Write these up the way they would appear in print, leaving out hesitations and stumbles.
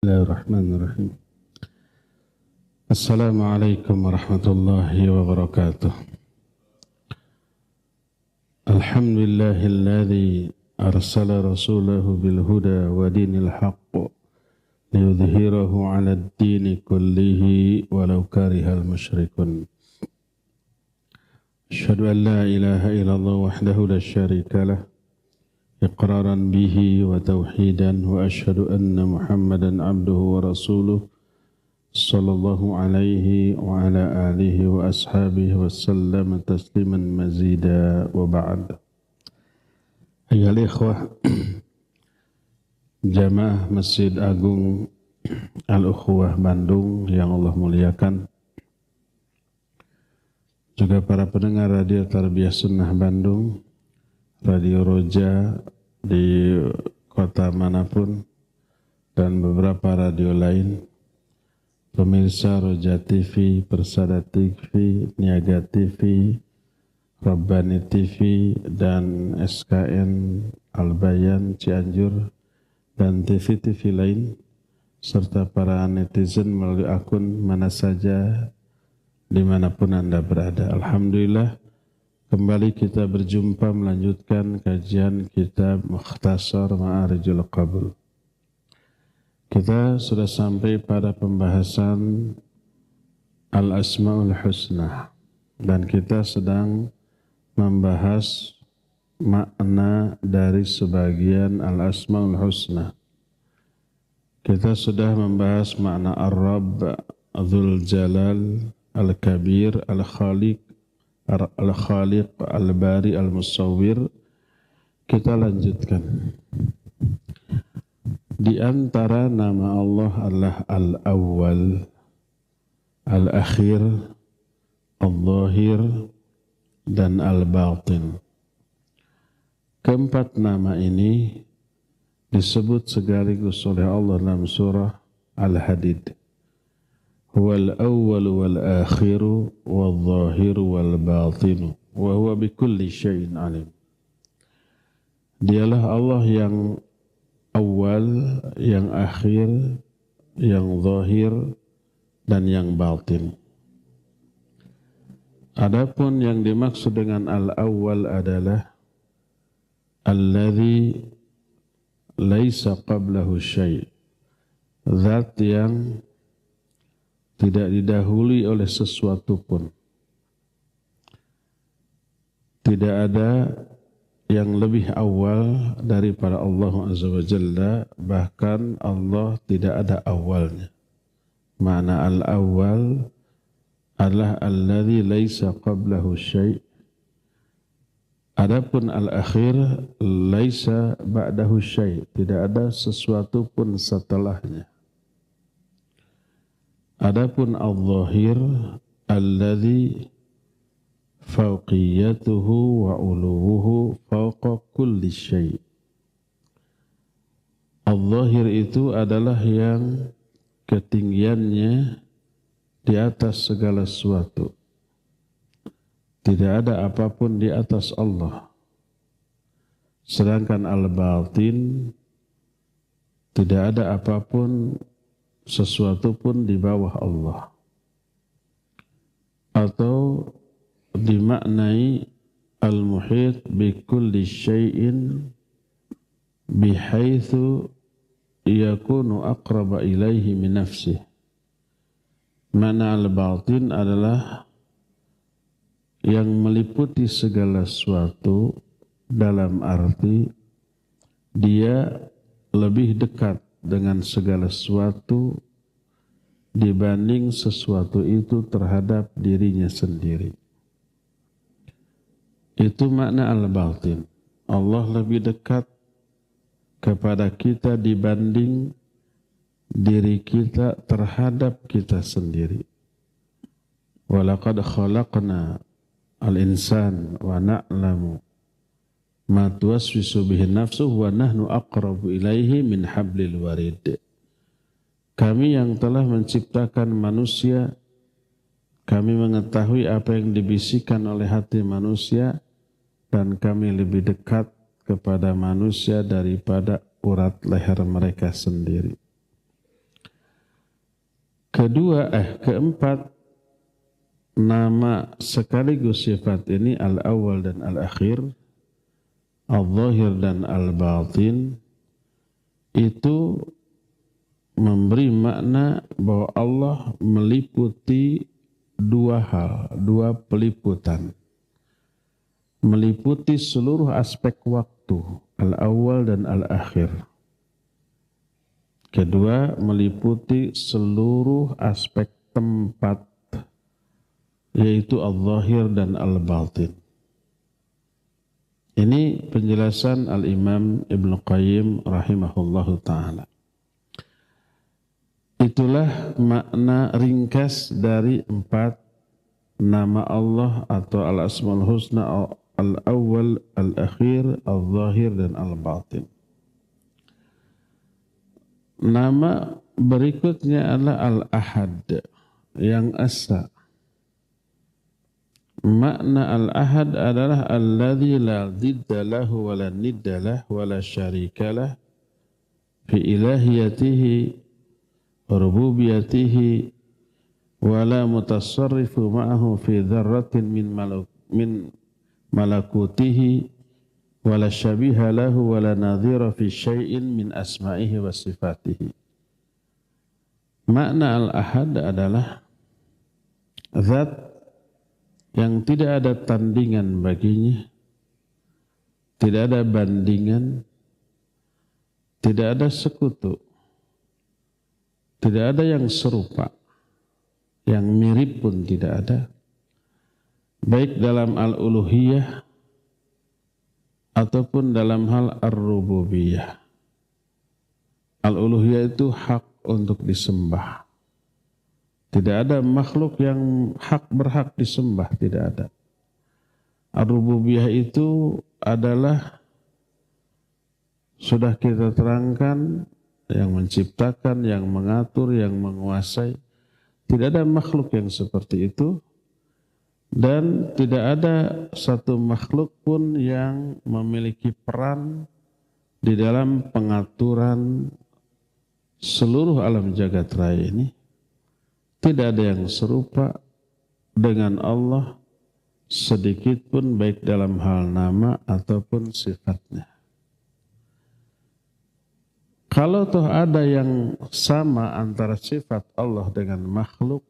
Bismillahirrahmanirrahim. Assalamualaikum warahmatullahi wabarakatuh. Alhamdulillahilladzi arsala rasulahu bil huda wa dinil haqq liyudhhirahu 'alad dini kullihi walau karihal musyrikun. Asyhadu an la ilaha illallah wahdahu la syarika lah إقرارا به وتوحيدا وأشهد أن محمدا عبده ورسوله صلى الله عليه وعلى آله وأصحابه وسلم تسليما مزيدا وبعد. أيها الإخوة Jamaah Masjid Agung Al-Ukhuwah Bandung yang Allah muliakan, juga para pendengar Radio Tarbiyah Sunnah Bandung, Radio Roja di kota manapun, dan beberapa radio lain, pemirsa Roja TV, Persada TV, Niaga TV, Rabbani TV, dan SKN Al-Bayan Cianjur, dan TV-TV lain, serta para netizen melalui akun mana saja, dimanapun Anda berada. Alhamdulillah, kembali kita berjumpa melanjutkan kajian kitab Mukhtasar Ma'arijul Qabul. Kita sudah sampai pada pembahasan Al-Asma'ul Husna, dan kita sedang membahas makna dari sebagian Al-Asma'ul Husna. Kita sudah membahas makna Ar-Rabb, Dzul Jalal, Al-Kabir, Al-Khaliq, Al-Khaliq, Al-Bari, Al-Musawwir. Kita lanjutkan. Di antara nama Allah adalah Al-Awwal, Al-Akhir, Al-Zahir, dan Al-Batin. Keempat nama ini disebut sekaligus oleh Allah dalam surah Al-Hadid. Huwal awwalu wal akhiru wal zahiru wal batinu wa huwa bikulli syai'in alim. Dialah Allah yang awal, yang akhir, yang zahir, dan yang batin. Adapun yang dimaksud dengan al-awwal adalah alladzi laisa qablahu syai', zat yang tidak didahului oleh sesuatu pun. Tidak ada yang lebih awal daripada Allah Azza wa Jalla, bahkan Allah tidak ada awalnya. Makna al-awwal adalah alladzi laisa qablahu syai'. Adapun al-akhir laisa ba'dahu syai', tidak ada sesuatu pun setelahnya. Adapun al-zahir alladzi fawqiyatuhu wa uluwuhu fawqa kulli syai'. Al-zahir itu adalah yang ketinggiannya di atas segala sesuatu. Tidak ada apapun di atas Allah. Sedangkan al-batin, tidak ada apapun, sesuatu pun di bawah Allah. Atau dimaknai al-muhit bi kulli syai'in bihaitsu yakunu aqraba ilaihi min nafsihi. Makna al-batin adalah yang meliputi segala sesuatu, dalam arti dia lebih dekat dengan segala sesuatu dibanding sesuatu itu terhadap dirinya sendiri. Itu makna al-batin. Allah lebih dekat kepada kita dibanding diri kita terhadap kita sendiri. Walaqad khalaqna al-insan wa na'lamu ma tuwaswisu bihi nafsuhu wa nahnu aqrabu ilaihi min hablil warid. Kami yang telah menciptakan manusia, kami mengetahui apa yang dibisikkan oleh hati manusia, dan kami lebih dekat kepada manusia daripada urat leher mereka sendiri. Keempat, nama sekaligus sifat ini al-awwal dan al-akhir, al-zahir dan al-batin, itu memberi makna bahwa Allah meliputi dua hal, dua peliputan. Meliputi seluruh aspek waktu, al-awwal dan al-akhir. Kedua, meliputi seluruh aspek tempat, yaitu al-zahir dan al-batin. Ini penjelasan Al-Imam Ibnu Qayyim rahimahullahu ta'ala. Itulah makna ringkas dari 4 nama Allah atau al-asmaul husna, al-awwal, al-akhir, al-zahir, dan al-batin. Nama berikutnya adalah al-ahad, yang esa. Makna al-ahad adalah alladzi la didda lahu wa la nidda lahu wa la syarika lahu fi ilahiyatihi wa rububiyatihi wa la mutasarrifu ma'ahu fi dzarratin min malakutihi wa la syabiha lahu wa la nadhira fi syai'in min asma'ihi wa sifatihi. Makna al-ahad adalah zat yang tidak ada tandingan baginya, tidak ada bandingan, tidak ada sekutu, tidak ada yang serupa, yang mirip pun tidak ada, baik dalam al-uluhiyah ataupun dalam hal ar-rububiyah. Al-uluhiyah itu hak untuk disembah. Tidak ada makhluk yang berhak disembah, tidak ada. Ar-rububiyah itu adalah, sudah kita terangkan, yang menciptakan, yang mengatur, yang menguasai. Tidak ada makhluk yang seperti itu. Dan tidak ada satu makhluk pun yang memiliki peran di dalam pengaturan seluruh alam jagat raya ini. Tidak ada yang serupa dengan Allah sedikit pun, baik dalam hal nama ataupun sifatnya. Kalau toh ada yang sama antara sifat Allah dengan makhluk,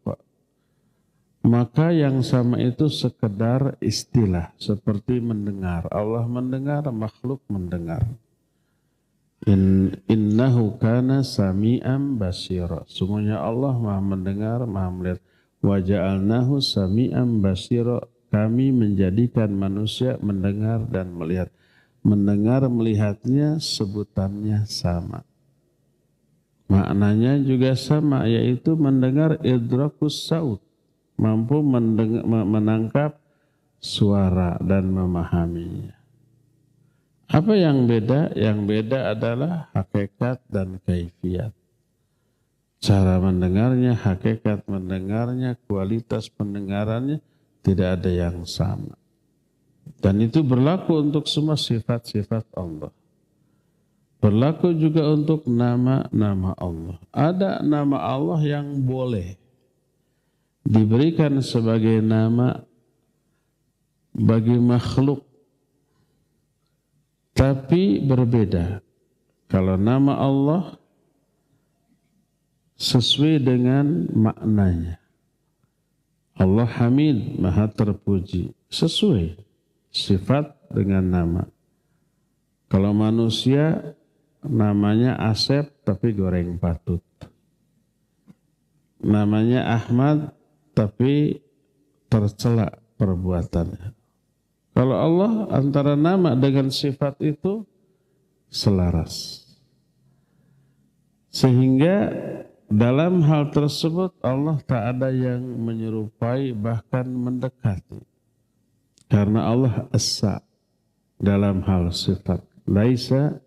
maka yang sama itu sekedar istilah, seperti mendengar. Allah mendengar, makhluk mendengar. Innahu kana sami'an basira. Sungguhnya Allah Maha mendengar, Maha melihat. Wa ja'alnahu sami'an basira. Kami menjadikan manusia mendengar dan melihat. Mendengar, melihatnya sebutannya sama. Maknanya juga sama, yaitu mendengar idrakus saut. Mampu menangkap suara dan memahaminya. Apa yang beda? Yang beda adalah hakikat dan kaifiyat. Cara mendengarnya, hakikat mendengarnya, kualitas pendengarannya tidak ada yang sama. Dan itu berlaku untuk semua sifat-sifat Allah. Berlaku juga untuk nama-nama Allah. Ada nama Allah yang boleh diberikan sebagai nama bagi makhluk, tapi berbeda. Kalau nama Allah sesuai dengan maknanya. Allah Hamid, Maha terpuji, sesuai sifat dengan nama. Kalau manusia namanya Asep tapi goreng patut. Namanya Ahmad tapi tercela perbuatannya. Kalau Allah antara nama dengan sifat itu selaras. Sehingga dalam hal tersebut Allah tak ada yang menyerupai, bahkan mendekati. Karena Allah esa dalam hal sifat. Laisa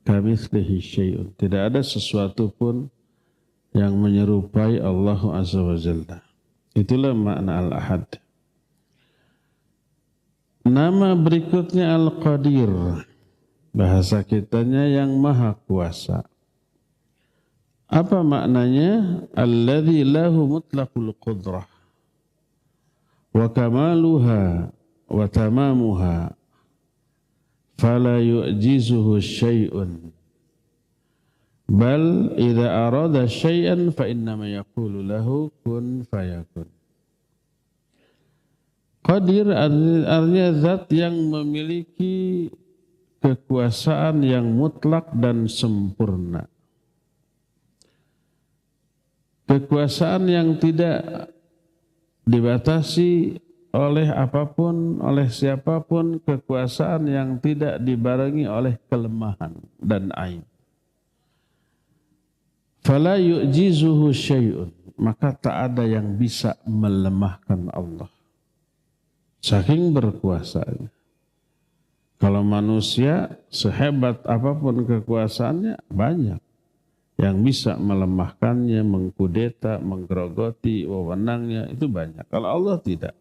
kamitslihi syai'un. Tidak ada sesuatu pun yang menyerupai Allah Azza wa Jalla. Itulah makna al-ahad. Nama berikutnya Al-Qadir. Bahasa kitanya yang maha kuasa. Apa maknanya? Alladzi lahu mutlaqul qudrah wa kamaluha wa tamamuha fala yu'jizuhu syai'un bal idza arada syai'an fa innama yaqulu lahu kun fayakun. Qadir artinya zat yang memiliki kekuasaan yang mutlak dan sempurna. Kekuasaan yang tidak dibatasi oleh apapun, oleh siapapun, kekuasaan yang tidak dibarengi oleh kelemahan dan aib. Fala yu'jizuhu syai'un, maka tak ada yang bisa melemahkan Allah. Saking berkuasanya. Kalau manusia sehebat apapun kekuasaannya banyak yang bisa melemahkannya, mengkudeta, menggerogoti wewenangnya, itu banyak. Kalau Allah tidak.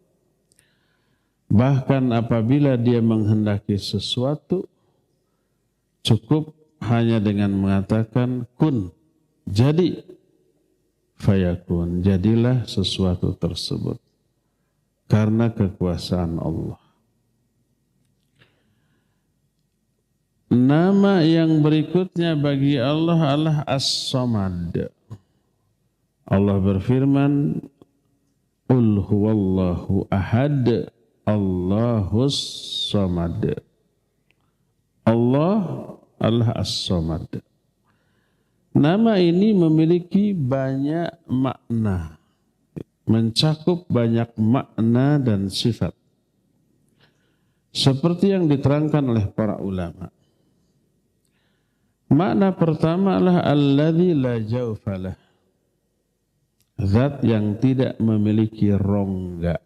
Bahkan apabila dia menghendaki sesuatu, cukup hanya dengan mengatakan kun, jadi, fayakun, jadilah sesuatu tersebut. Karena kekuasaan Allah. Nama yang berikutnya bagi Allah adalah As-Samad. Allah berfirman, Qul huwallahu ahad, Allahus samad. Allah adalah As-Samad. Nama ini memiliki banyak makna, mencakup banyak makna dan sifat. Seperti yang diterangkan oleh para ulama. Makna pertama adalah alladzi la jawfalah. Zat yang tidak memiliki rongga.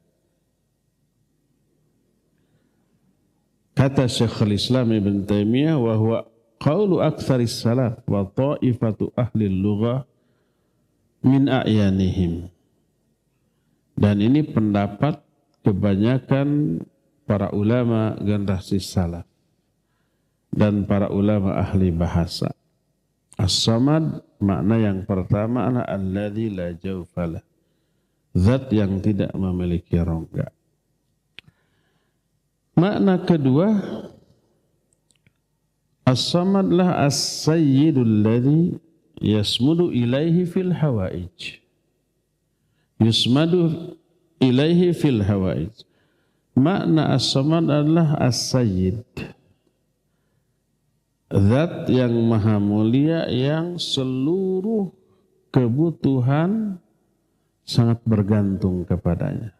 Kata Syekhul Islam Ibn Taimiyah, wa huwa qaulu aktsaris salaf wa ta'ifatu ahli lughah min a'yanihim. Dan ini pendapat kebanyakan para ulama generasi salaf dan para ulama ahli bahasa. As-Samad makna yang pertama adalah alladzi la jawfalah. Zat yang tidak memiliki rongga. Makna kedua, As-Samad lah as-sayyidul ladzi yasmudu ilaihi fil hawaij. Yusmadu ilaihi fil hawaij. Makna As-Samad adalah as-sayyid. Zat yang maha mulia yang seluruh kebutuhan sangat bergantung kepadanya.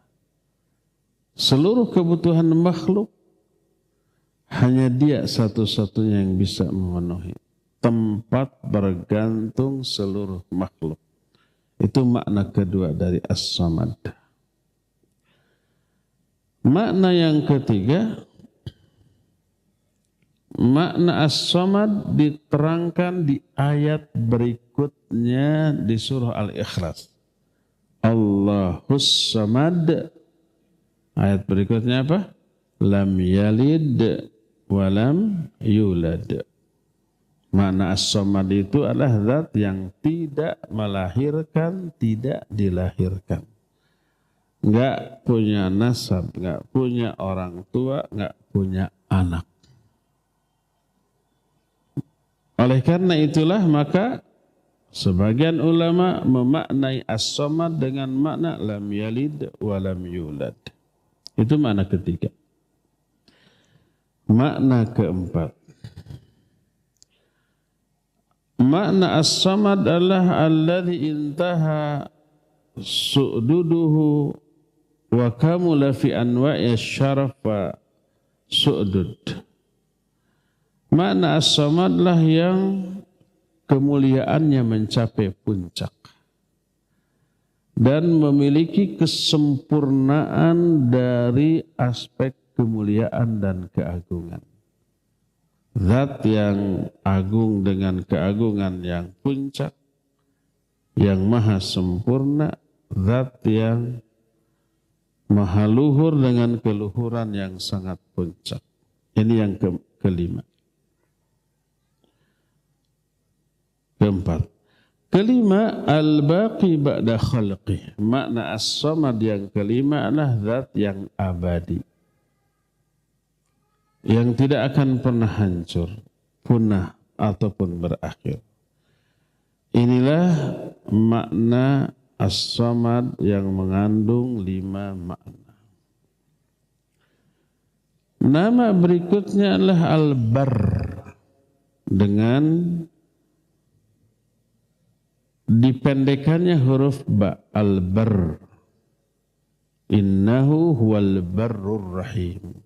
Seluruh kebutuhan makhluk hanya dia satu-satunya yang bisa memenuhi. Tempat bergantung seluruh makhluk. Itu makna kedua dari As-Samad. Makna yang ketiga, makna As-Samad diterangkan di ayat berikutnya di surah Al-Ikhlas. Allahus Samad. Ayat berikutnya apa? Lam yalid walam yulad. Makna As-Samad itu adalah zat yang tidak melahirkan, tidak dilahirkan. Enggak punya nasab, enggak punya orang tua, enggak punya anak. Oleh karena itulah maka sebagian ulama memaknai As-Samad dengan makna lam yalid wa lam yulad. Itu makna ketiga. Makna keempat. Makna As-Samad adalah alladzi intaha su'duduhu wa kamula fi anwa'i syaraf wa su'dud. Makna As-Samad lah yang kemuliaannya mencapai puncak dan memiliki kesempurnaan dari aspek kemuliaan dan keagungan. Zat yang agung dengan keagungan yang puncak, yang maha sempurna, zat yang maha luhur dengan keluhuran yang sangat puncak. Ini yang kelima. Keempat, Kelima, al-baqi ba'da khalqih. Makna as-samad yang kelima adalah zat yang abadi, yang tidak akan pernah hancur, punah, ataupun berakhir. Inilah makna as-samad yang mengandung 5 makna. Nama berikutnya adalah al-barr dengan dipendekannya huruf ba, al-barr. Innahu huwal barrur rahim.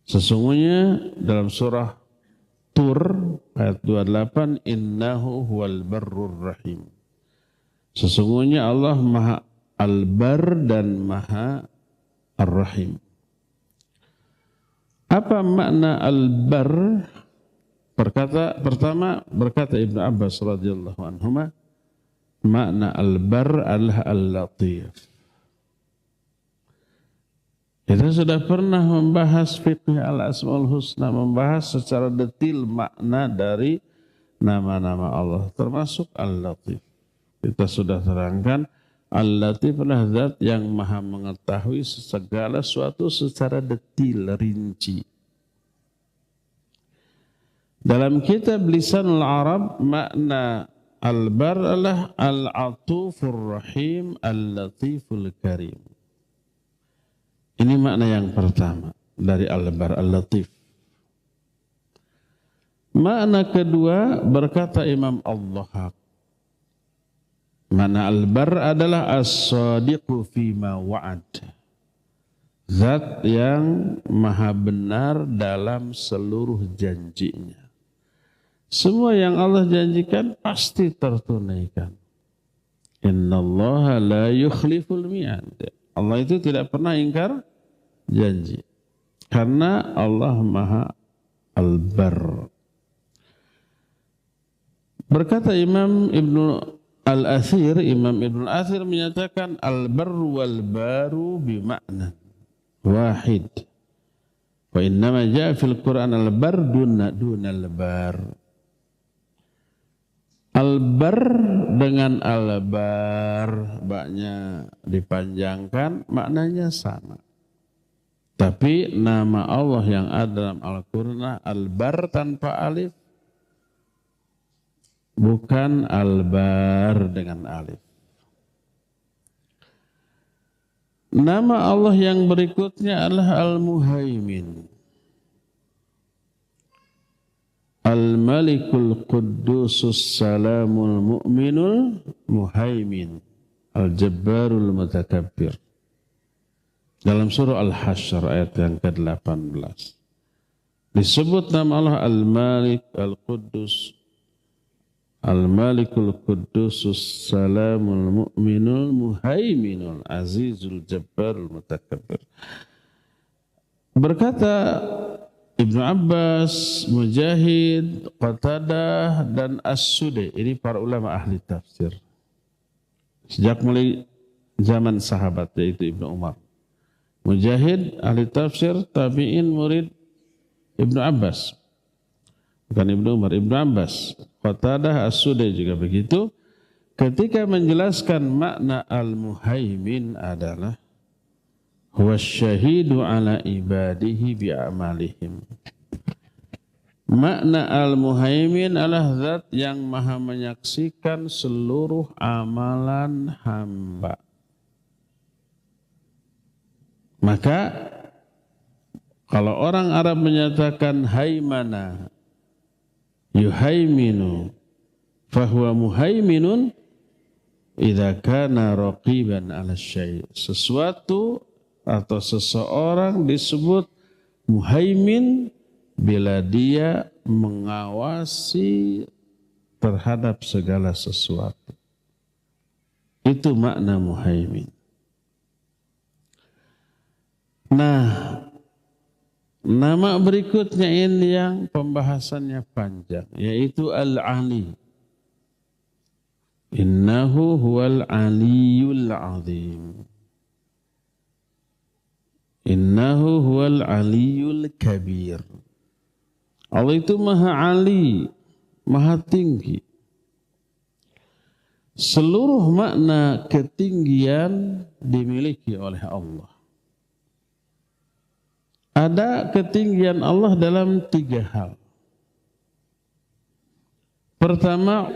Sesungguhnya dalam surah Tur ayat 28, innahu huwal barrur rahim. Sesungguhnya Allah Maha al-barr dan Maha ar-rahim. Apa makna al-barr? Pertama berkata Ibnu Abbas radhiyallahu anhuma, makna al-barr adalah al-latif. Kita sudah pernah membahas fiqh al-asmaul husna, membahas secara detail makna dari nama-nama Allah, termasuk al-latif. Kita sudah terangkan al-latif adalah zat yang maha mengetahui segala sesuatu secara detail, rinci. Dalam kitab Lisanul Arab, makna al-barr adalah al-atufur rahim al-latiful karim. Ini makna yang pertama dari al-barr, al-latif. Makna kedua berkata Imam Al-Dhahhak, makna al-barr adalah as-sadiqu fima wa'ad. Zat yang maha benar dalam seluruh janjinya. Semua yang Allah janjikan pasti tertunaikan. Innallaha la yukhliful mi'ad. Allah itu tidak pernah ingkar janji. Karena Allah Maha Al-Barr. Berkata Imam Ibnu Al-Athir, Imam Ibnu Al-Athir menyatakan al-barr wal baru bima'na wahid. Wa innama ja'a fil Qur'an al-barr dunal bar. Al-barr dengan al-bar, baknya dipanjangkan, maknanya sama. Tapi nama Allah yang ada dalam Al-Qur'an al-barr tanpa alif, bukan al-bar dengan alif. Nama Allah yang berikutnya adalah Al-Muhaimin. Al-Malikul Quddusus Salamul Mu'minul Muhaimin Al-Jabbarul Mutakabbir. Dalam surah Al-Hasyr ayat yang ke-18 disebut nama Allah Al-Malik Al-Quddus, Al-Malikul Quddusus Salamul Mu'minul Muhaiminul Azizul Jabbarul Mutakabbir. Berkata Ibnu Abbas, Mujahid, Qatadah, dan As-Sudai. Ini para ulama ahli tafsir. Sejak mulai zaman sahabat, yaitu Ibnu Umar. Mujahid, ahli tafsir, tabi'in, murid Ibnu Abbas. Bukan Ibnu Umar, Ibnu Abbas. Qatadah, As-Sudai juga begitu. Ketika menjelaskan makna al-muhaimin adalah huwa syahidu ala ibadihi bi'amalihim. Makna al-muhaimin adalah zat yang maha menyaksikan seluruh amalan hamba. Maka kalau orang Arab menyatakan haimana yuhaiminu fahuwa muhaiminun idza kana raqiban 'ala syai'. Sesuatu atau seseorang disebut muhaimin bila dia mengawasi terhadap segala sesuatu. Itu makna muhaimin. Nah, nama berikutnya ini yang pembahasannya panjang, yaitu Al-Ali. Innahu huwal aliyul azim. Innahu huwal aliyul kabir. Allah itu maha ali, maha tinggi. Seluruh makna ketinggian dimiliki oleh Allah. Ada ketinggian Allah dalam 3 hal. Pertama,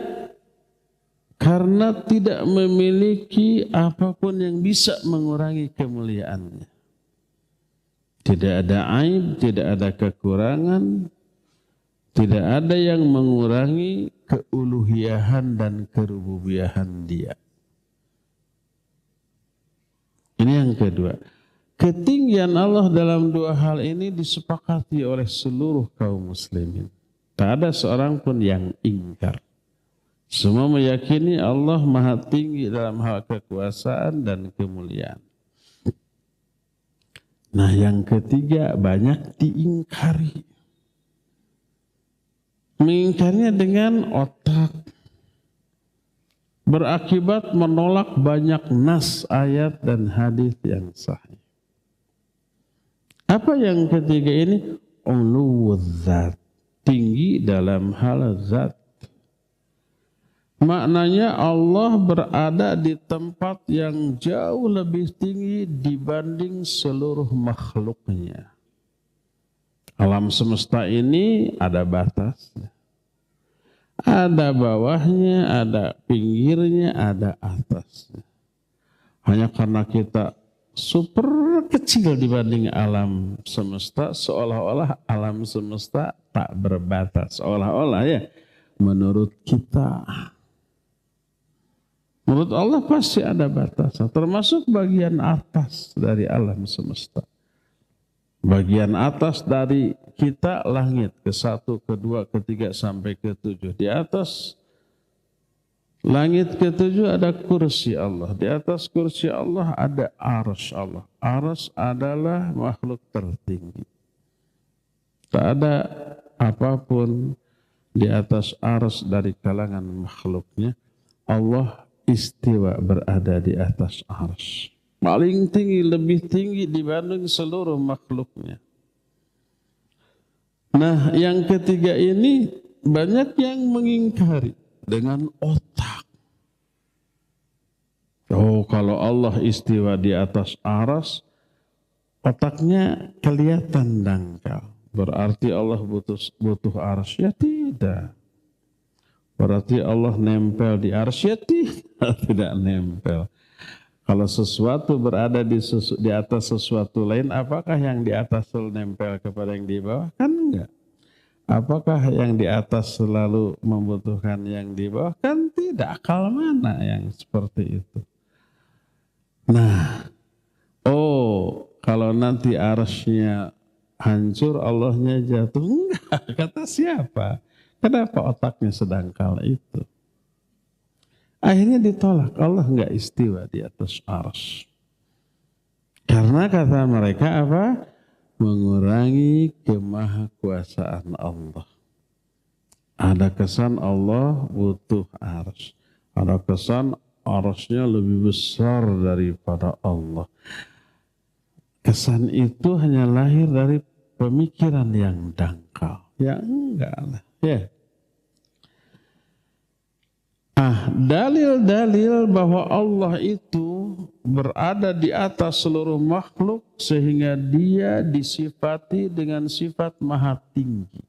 karena tidak memiliki apapun yang bisa mengurangi kemuliaannya. Tidak ada aib, tidak ada kekurangan, tidak ada yang mengurangi keuluhiyahan dan kerububiyahan Dia. Ini yang kedua. Ketinggian Allah dalam 2 hal ini disepakati oleh seluruh kaum muslimin. Tak ada seorang pun yang ingkar. Semua meyakini Allah maha tinggi dalam hal kekuasaan dan kemuliaan. Nah, yang ketiga banyak diingkari. Mengingkarinya dengan otak. Berakibat menolak banyak nas, ayat dan hadis yang sahih. Apa yang ketiga ini? Uluwudzat. Tinggi dalam hal zat. Maknanya Allah berada di tempat yang jauh lebih tinggi dibanding seluruh makhluknya. Alam semesta ini ada batasnya. Ada bawahnya, ada pinggirnya, ada atasnya. Hanya karena kita super kecil dibanding alam semesta, seolah-olah alam semesta tak berbatas. Seolah-olah ya, menurut kita. Menurut Allah pasti ada batasnya, termasuk bagian atas dari alam semesta. Bagian atas dari kita langit, ke-1, ke-2, ke-3 sampai ke-7. Di atas langit ke-7 ada kursi Allah. Di atas kursi Allah ada arsy Allah. Arsy adalah makhluk tertinggi. Tak ada apapun di atas arsy dari kalangan makhluknya. Allah istiwa berada di atas arsy. Paling tinggi, lebih tinggi dibanding seluruh makhluknya. Nah, yang ketiga ini banyak yang mengingkari dengan otak. Oh, kalau Allah istiwa di atas arsy, otaknya kelihatan dangkal. Berarti Allah butuh arsy? Ya tidak. Berarti Allah nempel di arsy? Ya tidak nempel. Kalau sesuatu berada di atas sesuatu lain, apakah yang di atas selalu nempel kepada yang di bawah? Kan enggak. Apakah yang di atas selalu membutuhkan yang di bawah? Kan tidak. Akal mana yang seperti itu? Nah, kalau nanti arsy-nya hancur, Allahnya jatuh. Enggak, kata siapa? Kenapa otaknya sedangkal itu? Akhirnya ditolak. Allah enggak istiwa di atas arsy. Karena kata mereka apa? Mengurangi kemahakuasaan Allah. Ada kesan Allah butuh arsy. Ada kesan arsy-nya lebih besar daripada Allah. Kesan itu hanya lahir dari pemikiran yang dangkal. Ya enggak lah. Ya. Dalil-dalil bahwa Allah itu berada di atas seluruh makhluk sehingga Dia disifati dengan sifat maha tinggi.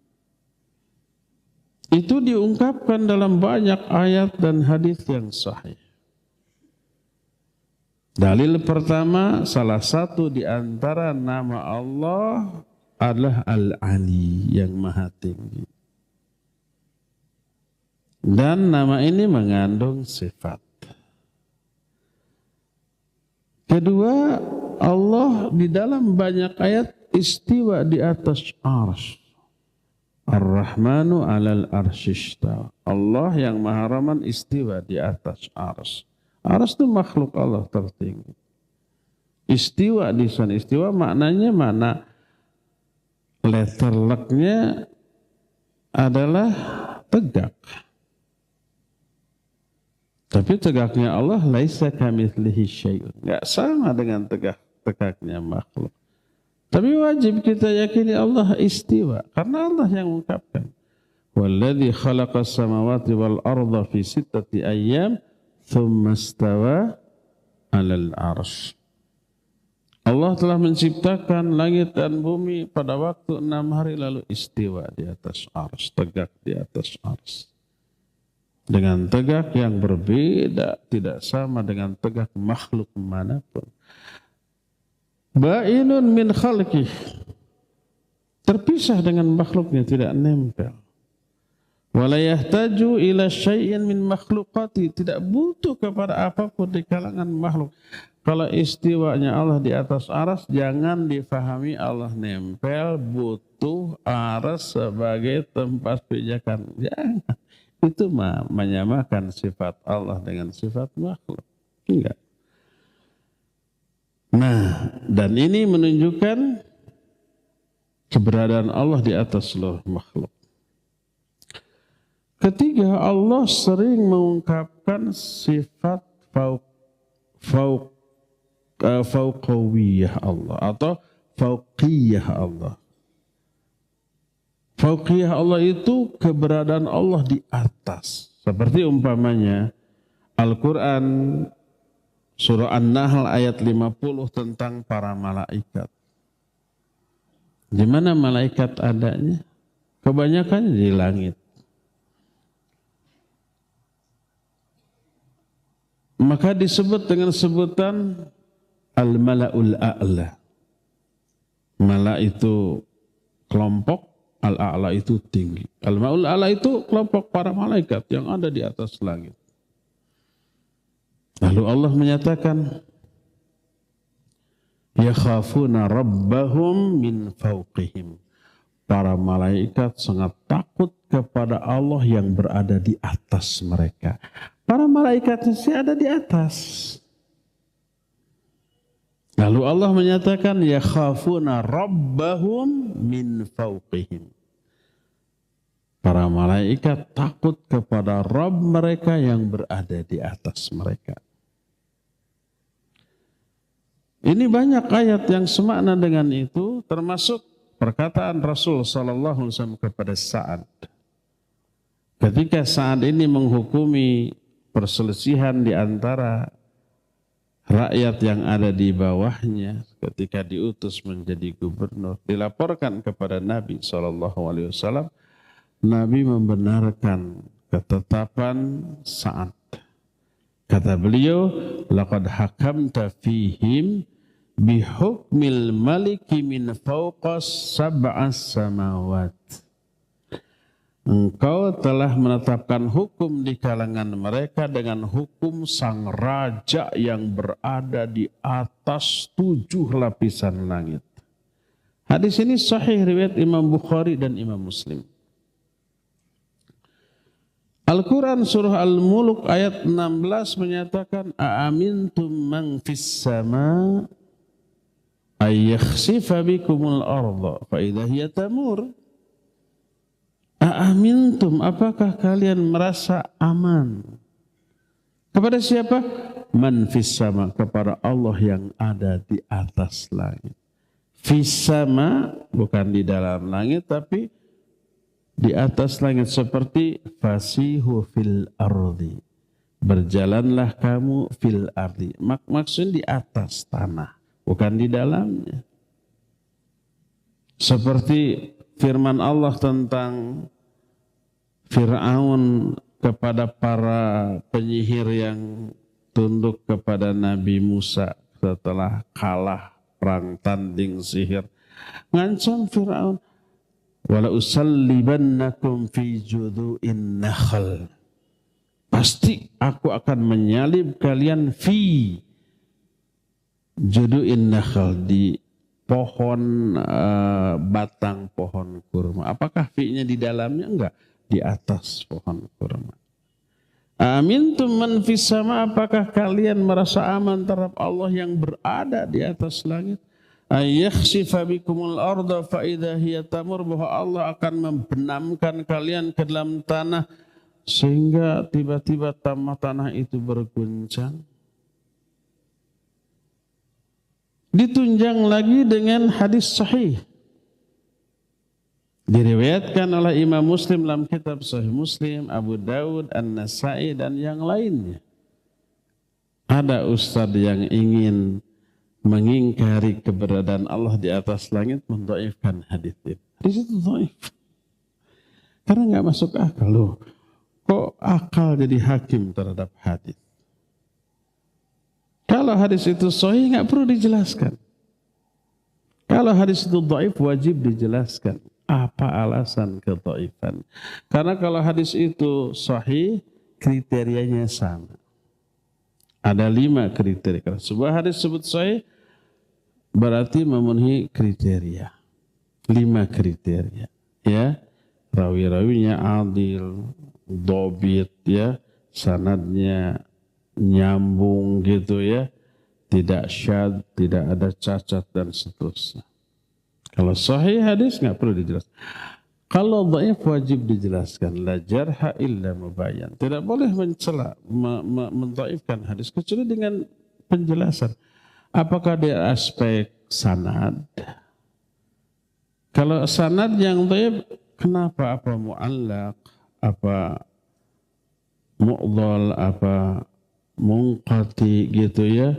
Itu diungkapkan dalam banyak ayat dan hadis yang sahih. Dalil pertama, salah satu di antara nama Allah adalah Al-Ali, yang maha tinggi. Dan nama ini mengandung sifat. Kedua, Allah di dalam banyak ayat istiwa di atas arsy. Ar-Rahmanu 'alal arsy istawa. Allah yang Maha Rahman istiwa di atas arsy. Arsy itu makhluk Allah tertinggi. Istiwa di sana, istiwa maknanya mana? Letter luck-nya adalah tegak. Tapi tegaknya Allah laisa kamitslihi syai'un. Enggak sama dengan tegaknya makhluk. Tapi wajib kita yakini Allah istiwa karena Allah yang mengungkapkan. Walladzi khalaqas samawati wal arda fi sittati ayyam thumma istawa 'alal 'arsy. Allah telah menciptakan langit dan bumi pada waktu 6 hari lalu istiwa di atas arsy, tegak di atas arsy. Dengan tegak yang berbeda, tidak sama dengan tegak makhluk manapun. Ba'inun min khalqih, terpisah dengan makhluknya, tidak nempel. Wala yahtaju ila syai'in min makhluqati, tidak butuh kepada apapun di kalangan makhluk. Kalau istiwanya Allah di atas arsy, jangan difahami Allah nempel, butuh arsy sebagai tempat pijakan. Jangan. Itu menyamakan sifat Allah dengan sifat makhluk. Enggak. Nah, dan ini menunjukkan keberadaan Allah di atas seluruh makhluk. Ketiga, Allah sering mengungkapkan sifat fauqawiyah Allah atau fauqiyah Allah. Fauqiyah Allah itu keberadaan Allah di atas. Seperti umpamanya Al-Quran surah An-Nahl ayat 50 tentang para malaikat. Di mana malaikat adanya? Kebanyakan di langit. Maka disebut dengan sebutan Al-Mala'ul A'la. Mala' itu kelompok, Al-A'la itu tinggi. Al-Mala'ul A'la itu kelompok para malaikat yang ada di atas langit. Lalu Allah menyatakan, yakhafuna rabbahum min fawqihim. Para malaikat sangat takut kepada Allah yang berada di atas mereka. Para malaikat sih ada di atas. Lalu Allah menyatakan, yakhafuna rabbahum min fawqihim. Para malaikat takut kepada Rabb mereka yang berada di atas mereka. Ini banyak ayat yang semakna dengan itu, termasuk perkataan Rasul sallallahu alaihi wasallam kepada Sa'ad. Ketika Sa'ad ini menghukumi perselisihan di antara rakyat yang ada di bawahnya ketika diutus menjadi gubernur, dilaporkan kepada Nabi sallallahu alaihi wasallam. Nabi membenarkan ketetapan Sa'ad. Kata beliau, laqad hakamta fihim bihukmil maliki min fawqas sab'as samawat. Engkau telah menetapkan hukum di kalangan mereka dengan hukum sang raja yang berada di atas 7 lapisan langit. Hadis ini sahih riwayat Imam Bukhari dan Imam Muslim. Al-Quran surah Al-Mulk ayat 16 menyatakan, a'amintum man fis sama ayyakhsifa bikumul arda fa idza hiya tamur. A'amintum, apakah kalian merasa aman? Kepada siapa? Man fis sama, kepada Allah yang ada di atas langit. Fis sama bukan di dalam langit tapi di atas langit, seperti fasihu fil ardi. Berjalanlah kamu fil ardi. Maksudnya di atas tanah, bukan di dalamnya. Seperti firman Allah tentang Fir'aun kepada para penyihir yang tunduk kepada Nabi Musa setelah kalah perang tanding sihir. Ngancam Fir'aun, wala usallibannakum fi judu'in nakhl. Pasti aku akan menyalib kalian fi judu'in nakhl, di pohon batang pohon kurma. Apakah fi-nya di dalamnya? Enggak, di atas pohon kurma. Amintum man fis sama, apakah kalian merasa aman terhadap Allah yang berada di atas langit? Ayakhsifa bikumul arda fa idza hiya tamur, bahwa Allah akan membenamkan kalian ke dalam tanah sehingga tiba-tiba tanah itu berguncang. Ditunjang lagi dengan hadis sahih, diriwayatkan oleh Imam Muslim dalam kitab Sahih Muslim, Abu Daud, An-Nasai dan yang lainnya. ada ustadz yang ingin mengingkari keberadaan Allah di atas langit, mendhaifkan hadis itu. Hadis itu dhaif. Karena nggak masuk akal loh. Kok akal jadi hakim terhadap hadis? Kalau hadis itu sahih nggak perlu dijelaskan. Kalau hadis itu dhaif wajib dijelaskan. Apa alasan kedhaifan? Karena kalau hadis itu sahih, kriterianya sama. Ada 5 kriteria. Kalau sebuah hadis sebut sahih, berarti memenuhi kriteria. 5 kriteria. Ya, rawi-rawinya adil, dhabit, ya, sanadnya nyambung gitu ya, tidak syadz, tidak ada cacat dan seterusnya. Kalau sahih hadis nggak perlu dijelaskan. Kalau dhaif wajib dijelaskan. La jarha illa mubayyan. Tidak boleh mencela, mendhaifkan hadis kecuali dengan penjelasan. Apakah di aspek sanad? Kalau sanad yang dhaif, kenapa? Apa mu'allaq, apa mu'dhal, apa munqati gitu ya,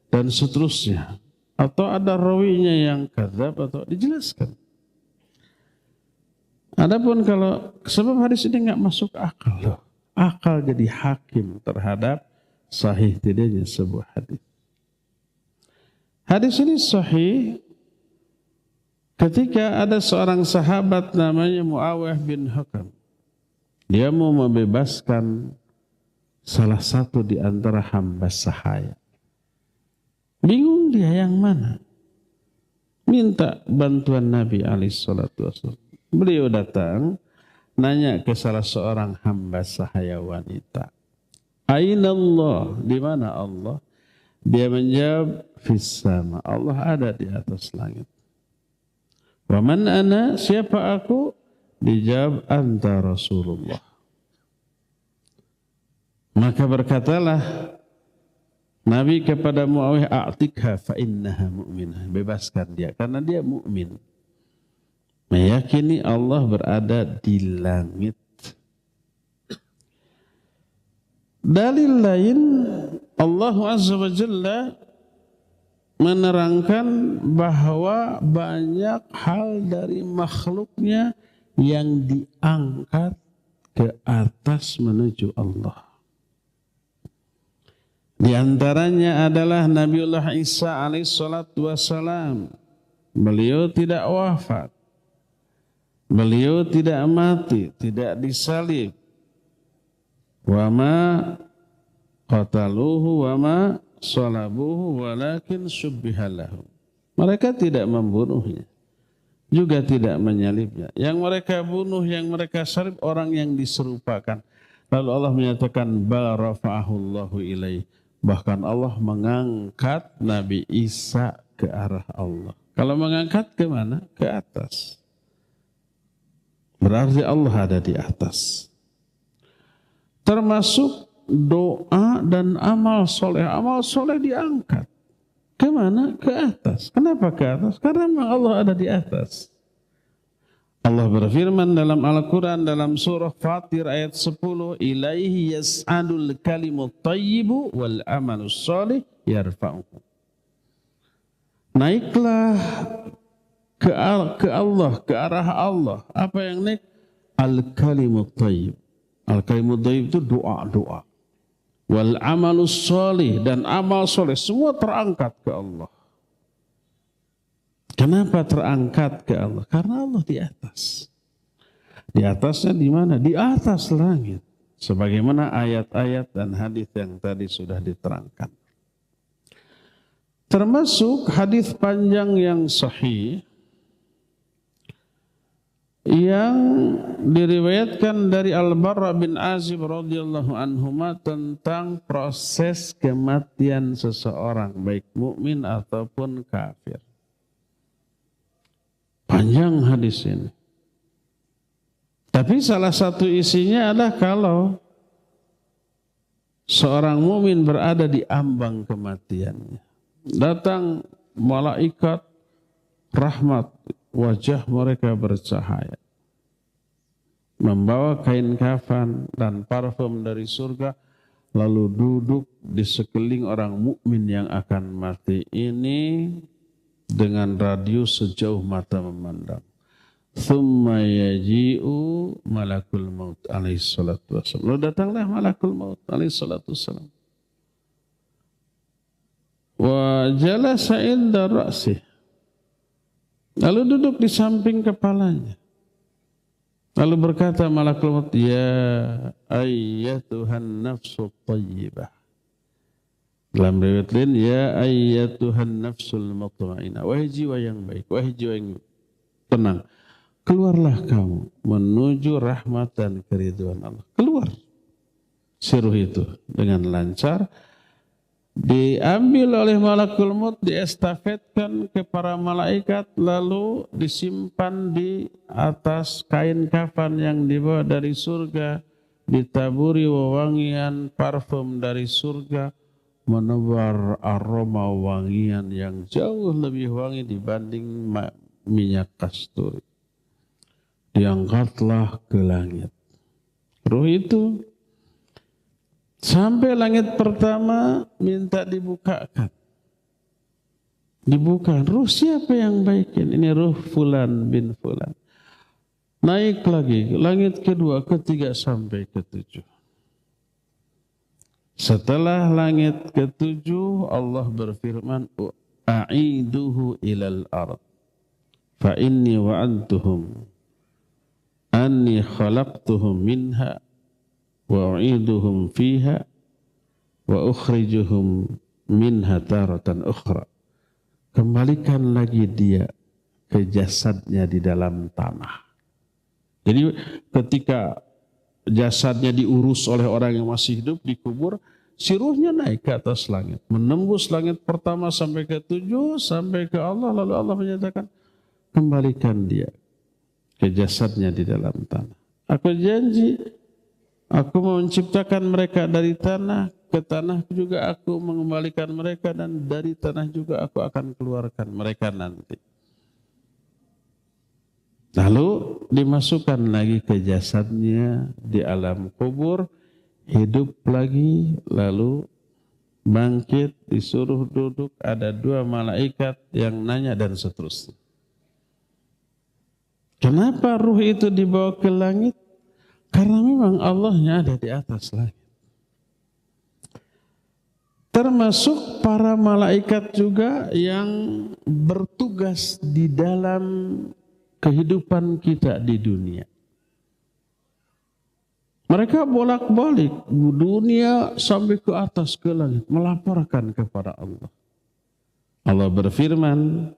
dan seterusnya. Atau ada rawinya yang kadzab atau dijelaskan. Adapun kalau sebab hadis ini nggak masuk akal loh. Akal jadi hakim terhadap sahih tidaknya sebuah hadis. Hadis ini sahih ketika ada seorang sahabat namanya Muawiyah bin Hakam. Dia mau membebaskan salah satu di antara hamba sahaya. Bingung dia yang mana. Minta bantuan Nabi SAW. Beliau datang, nanya ke salah seorang hamba sahaya wanita. Aina Allah? Di mana Allah? Dia menjawab, fis sama. Allah ada di atas langit. Wa man ana? Siapa aku? Dijawab, anta Rasulullah. Maka berkatalah Nabi kepada Muawiyah, a'tikha fa innaha mu'minah. Bebaskan dia karena dia mukmin. Meyakini Allah berada di langit. Dalil lain, Allah Azza wa Jalla menerangkan bahwa banyak hal dari makhluknya yang diangkat ke atas menuju Allah. Di antaranya adalah Nabiullah Isa alaihissalatu wassalam. Beliau tidak wafat. Beliau tidak mati, tidak disalib. Wa ma qataluhu wa ma salabuhu walakin syubbiha lahum. Mereka tidak membunuhnya, juga tidak menyalibnya. Yang mereka bunuh, yang mereka salib orang yang diserupakan. Lalu Allah menyatakan bal rafa'ahu Allahu ilaih. Bahkan Allah mengangkat Nabi Isa ke arah Allah. Kalau mengangkat ke mana? Ke atas. Berarti Allah ada di atas. Termasuk doa dan amal soleh. Amal soleh diangkat. Ke mana? Ke atas. Kenapa ke atas? Karena memang Allah ada di atas. Allah berfirman dalam Al-Quran dalam surah Fatir ayat 10, ilaihi yas'adul kalimut thayyibu wal amalus sholih yarfa'uhu. Naiklah ke Allah, ke arah Allah. Apa yang naik? Al-kalimut thayyib. Al-kalimut thayyib itu doa-doa. Wal amalus sholih, dan amal soleh semua terangkat ke Allah. Kenapa terangkat ke Allah? Karena Allah di atas. Di atasnya di mana? Di atas langit. Sebagaimana ayat-ayat dan hadis yang tadi sudah diterangkan. Termasuk hadis panjang yang sahih yang diriwayatkan dari Al-Barra bin Azib radhiyallahu anhuma tentang proses kematian seseorang, baik mukmin ataupun kafir. Panjang hadis ini. Tapi salah satu isinya adalah kalau seorang mukmin berada di ambang kematiannya, datang malaikat rahmat, wajah mereka bercahaya, membawa kain kafan dan parfum dari surga, lalu duduk di sekeliling orang mukmin yang akan mati ini dengan radius sejauh mata memandang. Thumma yaji'u malakul maut alaihi salatu wassalam. Lalu datanglah malakul maut alaihi salatu wassalam. Wa jalasa inda ra'sih. Lalu duduk di samping kepalanya. Lalu berkata malakul maut, ya ayyatuhan nafsu tayyibah. Dalam riwayat lain, ya ayyatuhan nafsul mutmainnah. Wahai jiwa yang baik, wahai jiwa yang tenang. Keluarlah kamu menuju rahmat dan keridhaan Allah. Keluar. Si ruh itu dengan lancar diambil oleh malakul maut, diestafetkan ke para malaikat, lalu disimpan di atas kain kafan yang dibawa dari surga, ditaburi wewangian parfum dari surga, menebar aroma wangian yang jauh lebih wangi dibanding minyak kasturi. Diangkatlah ke langit. Ruh itu sampai langit pertama minta dibukakan. Dibuka. Ruh siapa yang baikin? Ini ruh fulan bin fulan. Naik lagi. Langit kedua, ketiga sampai ketujuh. Setelah langit ketujuh, Allah berfirman, a'iduhu ilal ard. Fa inni wa'antuhum anni khalaqtuhum minha wa u'iduhum fiha wa ukhrijuhum minha taratan ukhra. Kembalikan lagi dia ke jasadnya di dalam tanah. Jadi ketika jasadnya diurus oleh orang yang masih hidup dikubur, si ruhnya naik ke atas langit, menembus langit pertama sampai ke 7 sampai ke Allah, lalu Allah menyatakan kembalikan dia ke jasadnya di dalam tanah. Aku janji, aku mau menciptakan mereka dari tanah, ke tanah juga aku mengembalikan mereka, dan dari tanah juga aku akan keluarkan mereka nanti. Lalu dimasukkan lagi ke jasadnya di alam kubur, hidup lagi, lalu bangkit, disuruh duduk, ada 2 malaikat yang nanya dan seterusnya. Kenapa ruh itu dibawa ke langit? Karena memang Allahnya ada di atas langit. Termasuk para malaikat juga yang bertugas di dalam kehidupan kita di dunia. Mereka bolak-balik dunia sampai ke atas ke langit, melaporkan kepada Allah. Allah berfirman,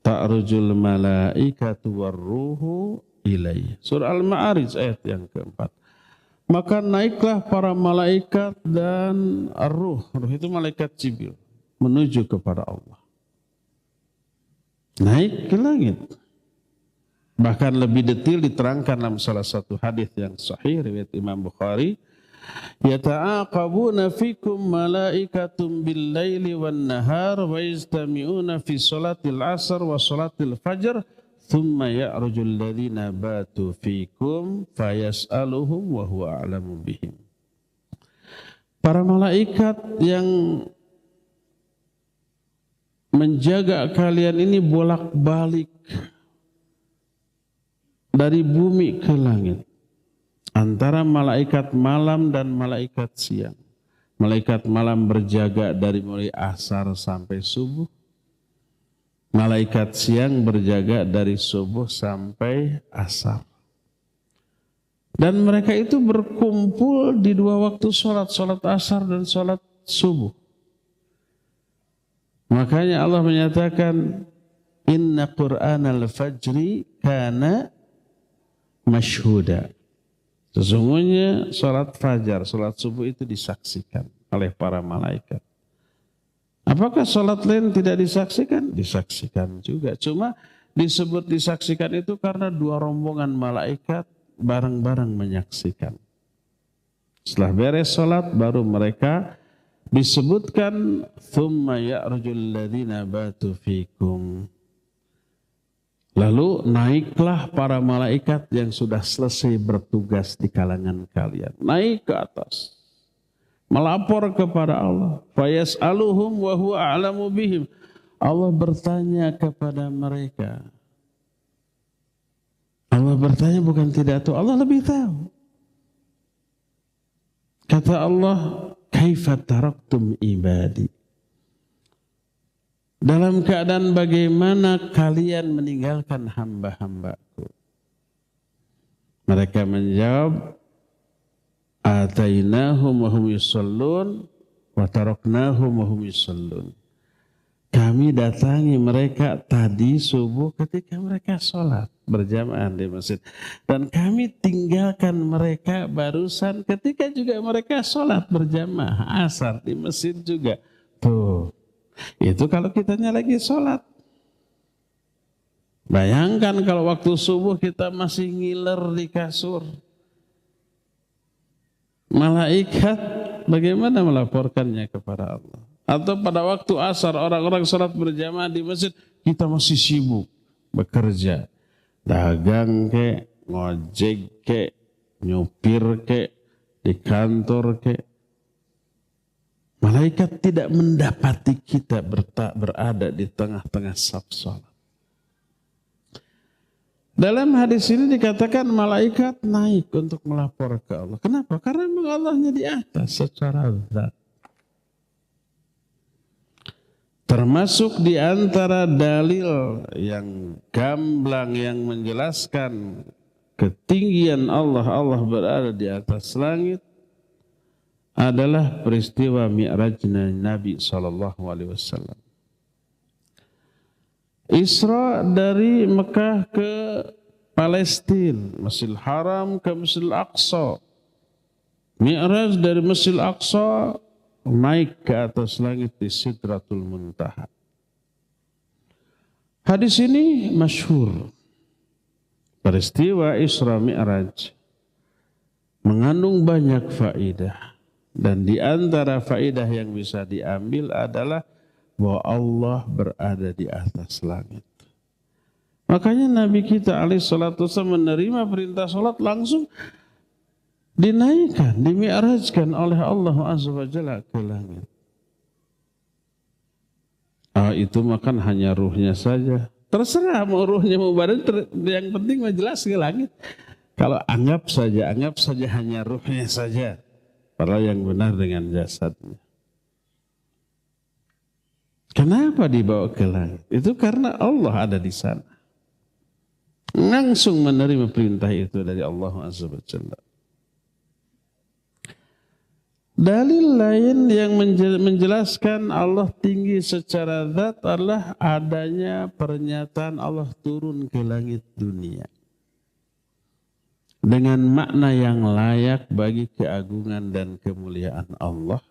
ta'rujul malaikatu warruhu ilaih. Surah Al-Ma'arij ayat yang keempat. Maka naiklah para malaikat dan ar-ruh. Ruh itu malaikat Jibril. Menuju kepada Allah. Naik ke langit. Bahkan lebih detail diterangkan dalam salah satu hadis yang sahih riwayat Imam Bukhari. Yata'aqabuna fikum malaikatum bil laili wan nahar wa yastami'una fi salatil asr wa salatil fajr thumma ya'rujul ladzina batu fikum fayas'aluhum wa huwa a'lamu bihim. Para malaikat yang menjaga kalian ini bolak-balik dari bumi ke langit, antara malaikat malam dan malaikat siang. Malaikat malam berjaga dari mulai asar sampai subuh. Malaikat siang berjaga dari subuh sampai asar. Dan mereka itu berkumpul di 2 waktu sholat, sholat asar dan sholat subuh. Makanya Allah menyatakan, Inna Qur'anal fajri kana masyhuda. Sesungguhnya sholat fajar, sholat subuh itu disaksikan oleh para malaikat. Apakah sholat lain tidak disaksikan? Disaksikan juga. Cuma disebut disaksikan itu karena 2 rombongan malaikat bareng-bareng menyaksikan. Setelah beres sholat baru mereka disebutkan thumma ya'rujul ladzina batu fikum. Lalu naiklah para malaikat yang sudah selesai bertugas di kalangan kalian. Naik ke atas. melapor kepada Allah. Fayas'aluhum wa huwa a'lamu bihim. Allah bertanya kepada mereka. Allah bertanya bukan tidak tahu, Allah lebih tahu. Kata Allah, kaifa taraktum ibadi? Dalam keadaan bagaimana kalian meninggalkan hamba-hambaku? Mereka menjawab, atainahum wa hum yusallun wa taraknahum wa hum yusallun. Kami datangi mereka tadi subuh ketika mereka sholat berjamaah di masjid. Dan kami tinggalkan mereka barusan ketika juga mereka sholat berjamaah asar di masjid juga. Tuh, itu kalau kitanya lagi sholat. Bayangkan kalau waktu subuh kita masih ngiler di kasur. Malaikat bagaimana melaporkannya kepada Allah? Atau pada waktu asar orang-orang sholat berjamaah di masjid, kita masih sibuk bekerja. Dagang ke, ngojek ke, nyupir ke, di kantor ke. Malaikat tidak mendapati kita berada di tengah-tengah saf sholat. Dalam hadis ini dikatakan malaikat naik untuk melapor ke Allah. Kenapa? Karena Allahnya di atas secara zat. Termasuk di antara dalil yang gamblang yang menjelaskan ketinggian Allah, Allah berada di atas langit, adalah peristiwa Mi'rajnya Nabi SAW. Isra dari Mekah ke Palestina, Masjidil Haram ke Masjidil Aqsa. Mi'raj dari Masjidil Aqsa naik ke atas langit di Sidratul Muntaha. Hadis ini masyhur. Peristiwa Isra Mi'raj mengandung banyak faedah. Dan di antara faedah yang bisa diambil adalah bahwa Allah berada di atas langit. Makanya Nabi kita alaihissalatu wassalam menerima perintah sholat langsung dinaikkan, dimi'rajkan oleh Allah Azza wa Jalla ke langit. Itu makan hanya ruhnya saja. Terserah mau ruhnya mau badan, yang penting jelas ke langit. Kalau anggap saja hanya ruhnya saja. Padahal yang benar dengan jasadnya. Kenapa dibawa ke langit? Itu karena Allah ada di sana. Langsung menerima perintah itu dari Allah Azza wa Jalla. Dalil lain yang menjelaskan Allah tinggi secara zat adalah adanya pernyataan Allah turun ke langit dunia. Dengan makna yang layak bagi keagungan dan kemuliaan Allah.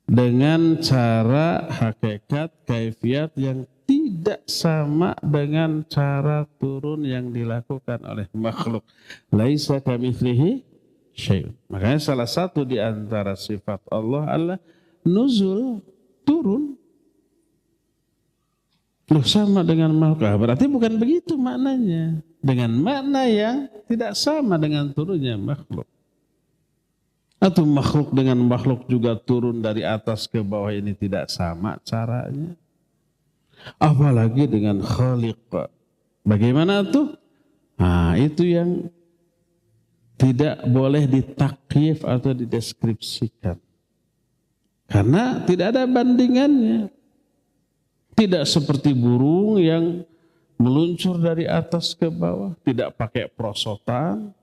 Dengan cara hakikat, kaifiat yang tidak sama dengan cara turun yang dilakukan oleh makhluk. Laisa kamitslihi syai'un. Makanya salah satu di antara sifat Allah adalah nuzul, turun. Loh, sama dengan makhluk. Berarti bukan begitu maknanya. Dengan makna yang tidak sama dengan turunnya makhluk. Atau makhluk dengan makhluk juga turun dari atas ke bawah, ini tidak sama caranya. Apalagi dengan khaliq. Bagaimana tuh? Itu yang tidak boleh ditakyif atau dideskripsikan. Karena tidak ada bandingannya. Tidak seperti burung yang meluncur dari atas ke bawah. Tidak pakai perosotan.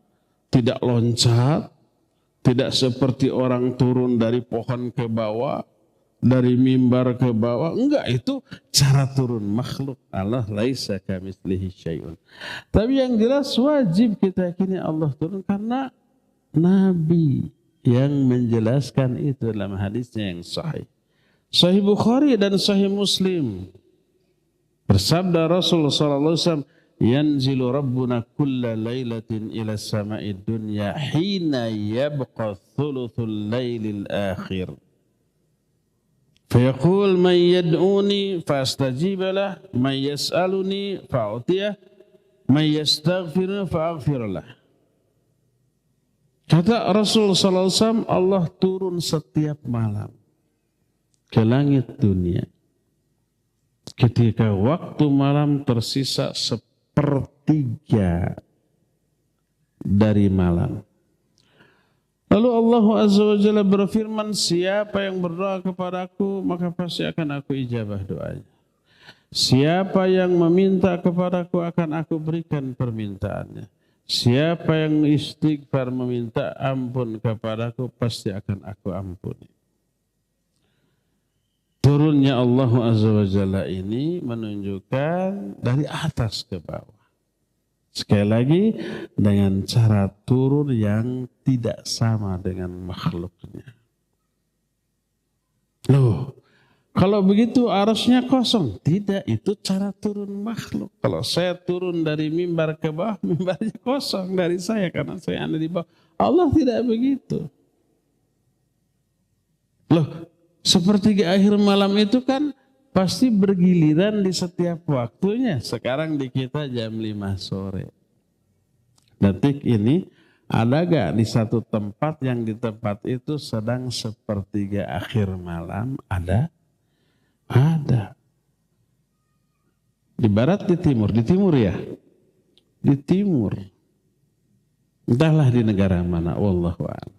Tidak loncat. Tidak seperti orang turun dari pohon ke bawah. Dari mimbar ke bawah. Enggak, itu cara turun makhluk. Allah laisa kamitslihi syai'un. Tapi yang jelas wajib kita yakini Allah turun karena Nabi yang menjelaskan itu dalam hadisnya yang sahih. Sahih Bukhari dan Sahih Muslim. Bersabda Rasulullah SAW, yanzilu Rabbuna kulla laylatin ila sama'id dunya hina yabqa thuluthul laylil akhir. Fayaqul man yad'uni fa'astajiba lah, man yas'aluni fa'utiyah, man yastaghfiruni fa'aghfir lah. Kata Rasul sallallahu alaihi wasallam, Allah turun setiap malam ke langit dunia. Ketika waktu malam tersisa sepertiga dari malam. Lalu Allah Azza wa Jalla berfirman, siapa yang berdoa kepadaku, maka pasti akan aku ijabah doanya. Siapa yang meminta kepadaku, akan aku berikan permintaannya. Siapa yang istighfar meminta ampun kepadaku, pasti akan aku ampuni. Turunnya Allah Azza wa Jalla ini menunjukkan dari atas ke bawah. Sekali lagi, dengan cara turun yang tidak sama dengan makhluknya. Loh, kalau begitu arasnya kosong. Tidak, itu cara turun makhluk. Kalau saya turun dari mimbar ke bawah, mimbarnya kosong dari saya karena saya ada di bawah. Allah tidak begitu. Loh, sepertiga akhir malam itu kan pasti bergiliran di setiap waktunya. Sekarang di kita jam 5 sore. Detik ini ada gak di satu tempat yang di tempat itu sedang sepertiga akhir malam? Ada? Ada. Di barat, di timur? Di timur ya? Di timur. Entahlah di negara mana. Wallahu a'lam.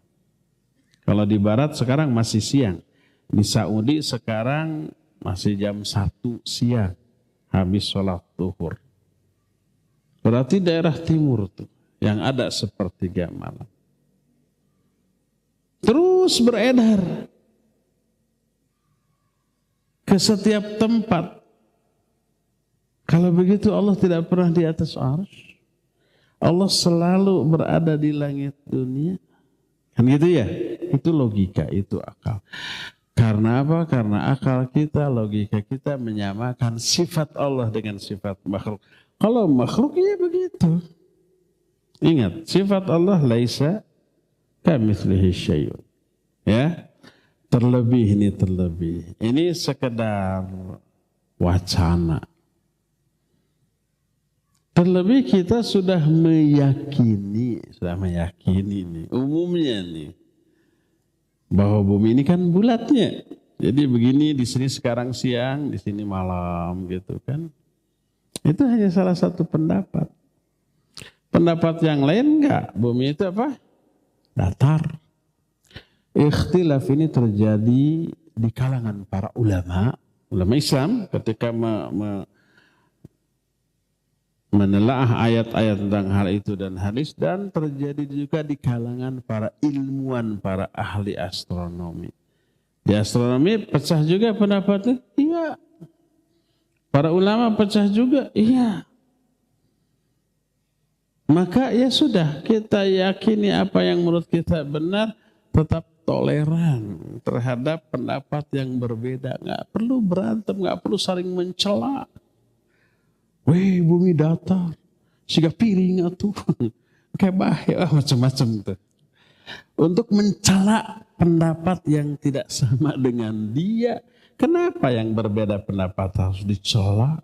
Kalau di barat sekarang masih siang. Di Saudi sekarang masih jam 1 siang, habis sholat zuhur. Berarti daerah timur tuh yang ada sepertiga malam. Terus beredar ke setiap tempat. Kalau begitu Allah tidak pernah di atas arsy. Allah selalu berada di langit dunia. Kan gitu ya? Itu logika, itu akal. Karena apa? Karena akal kita, logika kita menyamakan sifat Allah dengan sifat makhluk. Kalau makhluk ya begitu. Ingat, sifat Allah laisa kamitslihi syai'un. Ya. Terlebih ini terlebih. Ini sekedar wacana. Terlebih kita sudah meyakini nih, umumnya nih. Bahwa bumi ini kan bulatnya. Jadi begini, di sini sekarang siang, di sini malam gitu kan. Itu hanya salah satu pendapat. Pendapat yang lain enggak, bumi itu apa? Datar. Ikhtilaf ini terjadi di kalangan para ulama Islam ketika menelaah ayat-ayat tentang hal itu dan hadis, dan terjadi juga di kalangan para ilmuwan, para ahli astronomi. Di astronomi pecah juga pendapatnya? Iya. Para ulama pecah juga? Iya. Maka ya sudah, kita yakini apa yang menurut kita benar, tetap toleran terhadap pendapat yang berbeda. Nggak perlu berantem, nggak perlu saling mencela. Weh, bumi datar, siga piring atuh, kayak bahaya, macam-macam tuh. Untuk mencela pendapat yang tidak sama dengan dia, kenapa yang berbeda pendapat harus dicela?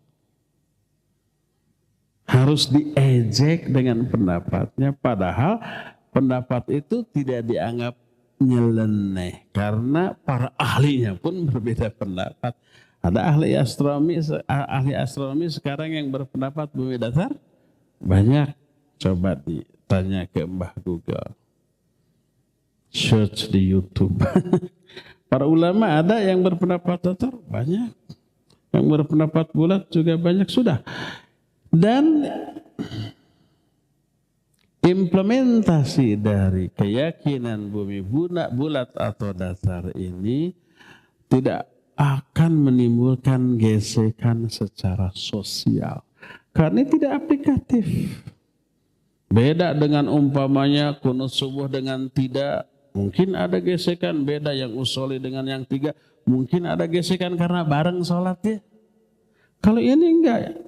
Harus diejek dengan pendapatnya, padahal pendapat itu tidak dianggap nyeleneh karena para ahlinya pun berbeda pendapat. Ada ahli astronomi sekarang yang berpendapat bumi datar? Banyak. Coba ditanya ke Mbah Google. Search di YouTube. Para ulama ada yang berpendapat datar? Banyak. Yang berpendapat bulat juga banyak. Sudah. Dan implementasi dari keyakinan bumi bulat atau datar ini tidak akan menimbulkan gesekan secara sosial. Karena tidak aplikatif. Beda dengan umpamanya kunut subuh dengan tidak. Mungkin ada gesekan, beda yang usoli dengan yang tiga. Mungkin ada gesekan karena bareng sholatnya. Kalau ini enggak.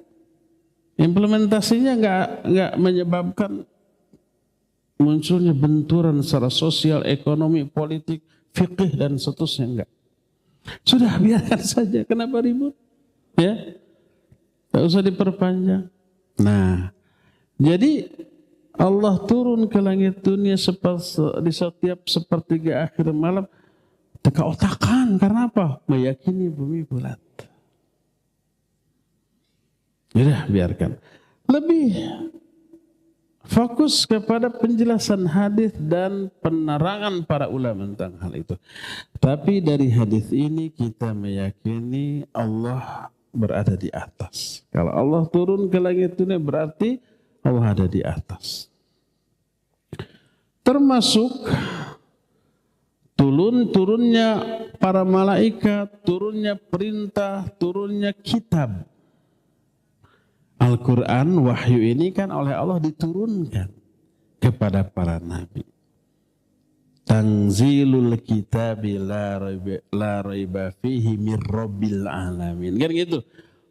Implementasinya enggak menyebabkan munculnya benturan secara sosial, ekonomi, politik, fikih dan seterusnya, enggak. Sudah biarkan saja, kenapa ribut? Ya, tak usah diperpanjang. Nah, jadi Allah turun ke langit dunia di setiap sepertiga akhir malam. Teka otakan, karena apa? Meyakini bumi bulat. Sudah, biarkan. Lebih fokus kepada penjelasan hadis dan penerangan para ulama tentang hal itu. Tapi dari hadis ini kita meyakini Allah berada di atas. Kalau Allah turun ke langit dunia berarti Allah ada di atas. Termasuk turunnya para malaikat, turunnya perintah, turunnya kitab. Al-Quran, wahyu ini kan oleh Allah diturunkan kepada para nabi. Tanzilul kitabi la raiba fihi mir rabbil alamin. Kan gitu.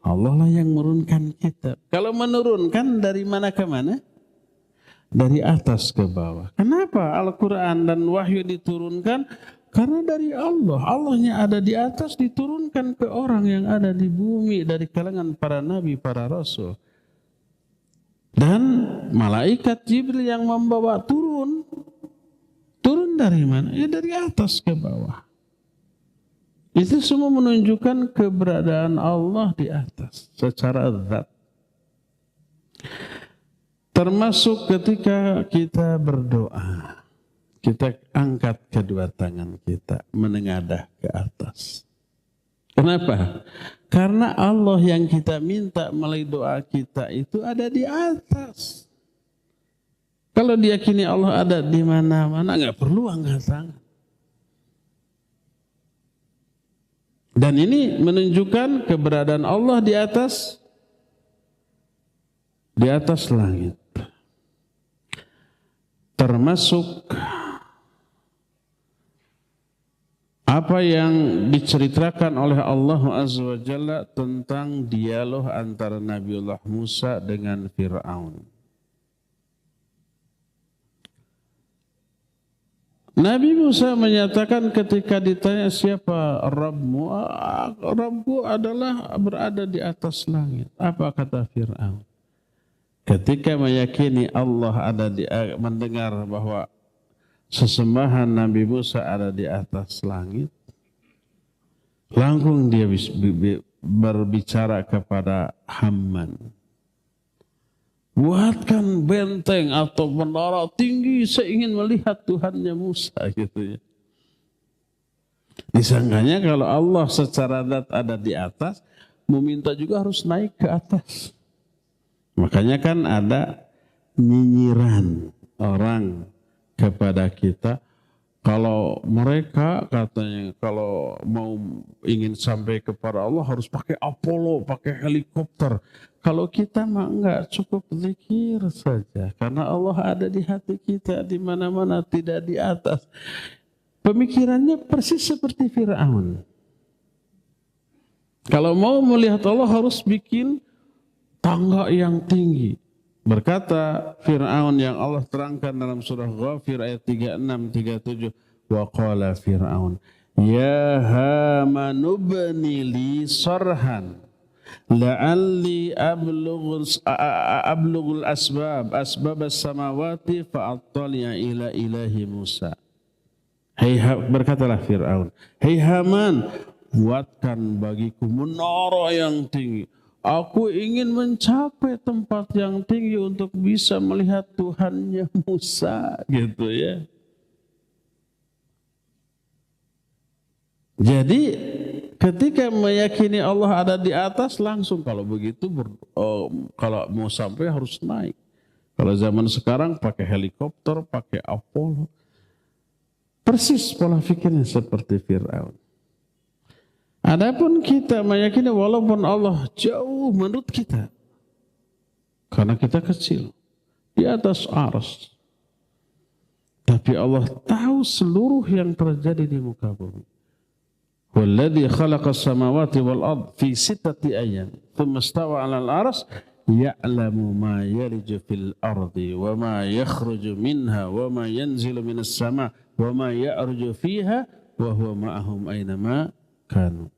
Allah lah yang menurunkan kitab. Kalau menurunkan dari mana ke mana? Dari atas ke bawah. Kenapa Al-Quran dan wahyu diturunkan? Karena dari Allah. Allahnya ada di atas diturunkan ke orang yang ada di bumi dari kalangan para nabi, para rasul. Dan malaikat Jibril yang membawa turun. Turun dari mana? Ya dari atas ke bawah. Itu semua menunjukkan keberadaan Allah di atas secara zat. Termasuk ketika kita berdoa. Kita angkat kedua tangan kita, menengadah ke atas. Kenapa? Karena Allah yang kita minta melalui doa kita itu ada di atas. Kalau diyakini Allah ada di mana-mana, nggak perlu angkat tangan. Dan ini menunjukkan keberadaan Allah di atas langit. Termasuk apa yang diceritakan oleh Allah Azza wa Jalla tentang dialog antara Nabiullah Musa dengan Fir'aun. Nabi Musa menyatakan ketika ditanya siapa Rabbmu, Rabbku adalah berada di atas langit. Apa kata Fir'aun? Ketika meyakini Allah ada mendengar bahwa sesembahan Nabi Musa ada di atas langit, langsung dia berbicara kepada Haman. Buatkan benteng atau menara tinggi, saya ingin melihat Tuhannya Musa gitu ya. Disangkanya kalau Allah secara zat ada di atas, meminta juga harus naik ke atas. Makanya kan ada nyinyiran orang kepada kita. Kalau mereka katanya kalau mau ingin sampai kepada Allah harus pakai Apollo, pakai helikopter. Kalau kita mah enggak, cukup zikir saja. Karena Allah ada di hati kita, di mana-mana, tidak di atas. Pemikirannya persis seperti Fir'aun. Kalau mau melihat Allah harus bikin tangga yang tinggi. Berkata Fir'aun yang Allah terangkan dalam surah Ghafir ayat 36-37. Wa qala Fir'aun, ya Haman ubni li sarhan la'alli ablughul asbab as-samawati fa'attali'a ila ilahi Musa. Berkatalah Fir'aun, hei Haman, buatkan bagiku menara yang tinggi. Aku ingin mencapai tempat yang tinggi untuk bisa melihat Tuhannya Musa, gitu ya. Jadi ketika meyakini Allah ada di atas, langsung kalau begitu kalau mau sampai harus naik. Kalau zaman sekarang pakai helikopter, pakai Apollo. Persis pola pikirnya seperti Fir'aun. Adapun kita meyakini walaupun Allah jauh menurut kita, karena kita kecil di atas arsy, tapi Allah tahu seluruh yang terjadi di muka bumi. Walladzi khalaqas samawati wal ard fi 6 ayyam thumma istawa 'alal 'arsy ya'lamu ma yarju fil ardi wa ma yakhruju minha wa ma yanzilu minas sama' wa ma ya'ruju fiha wa huwa ma'ahum aina ma kanu.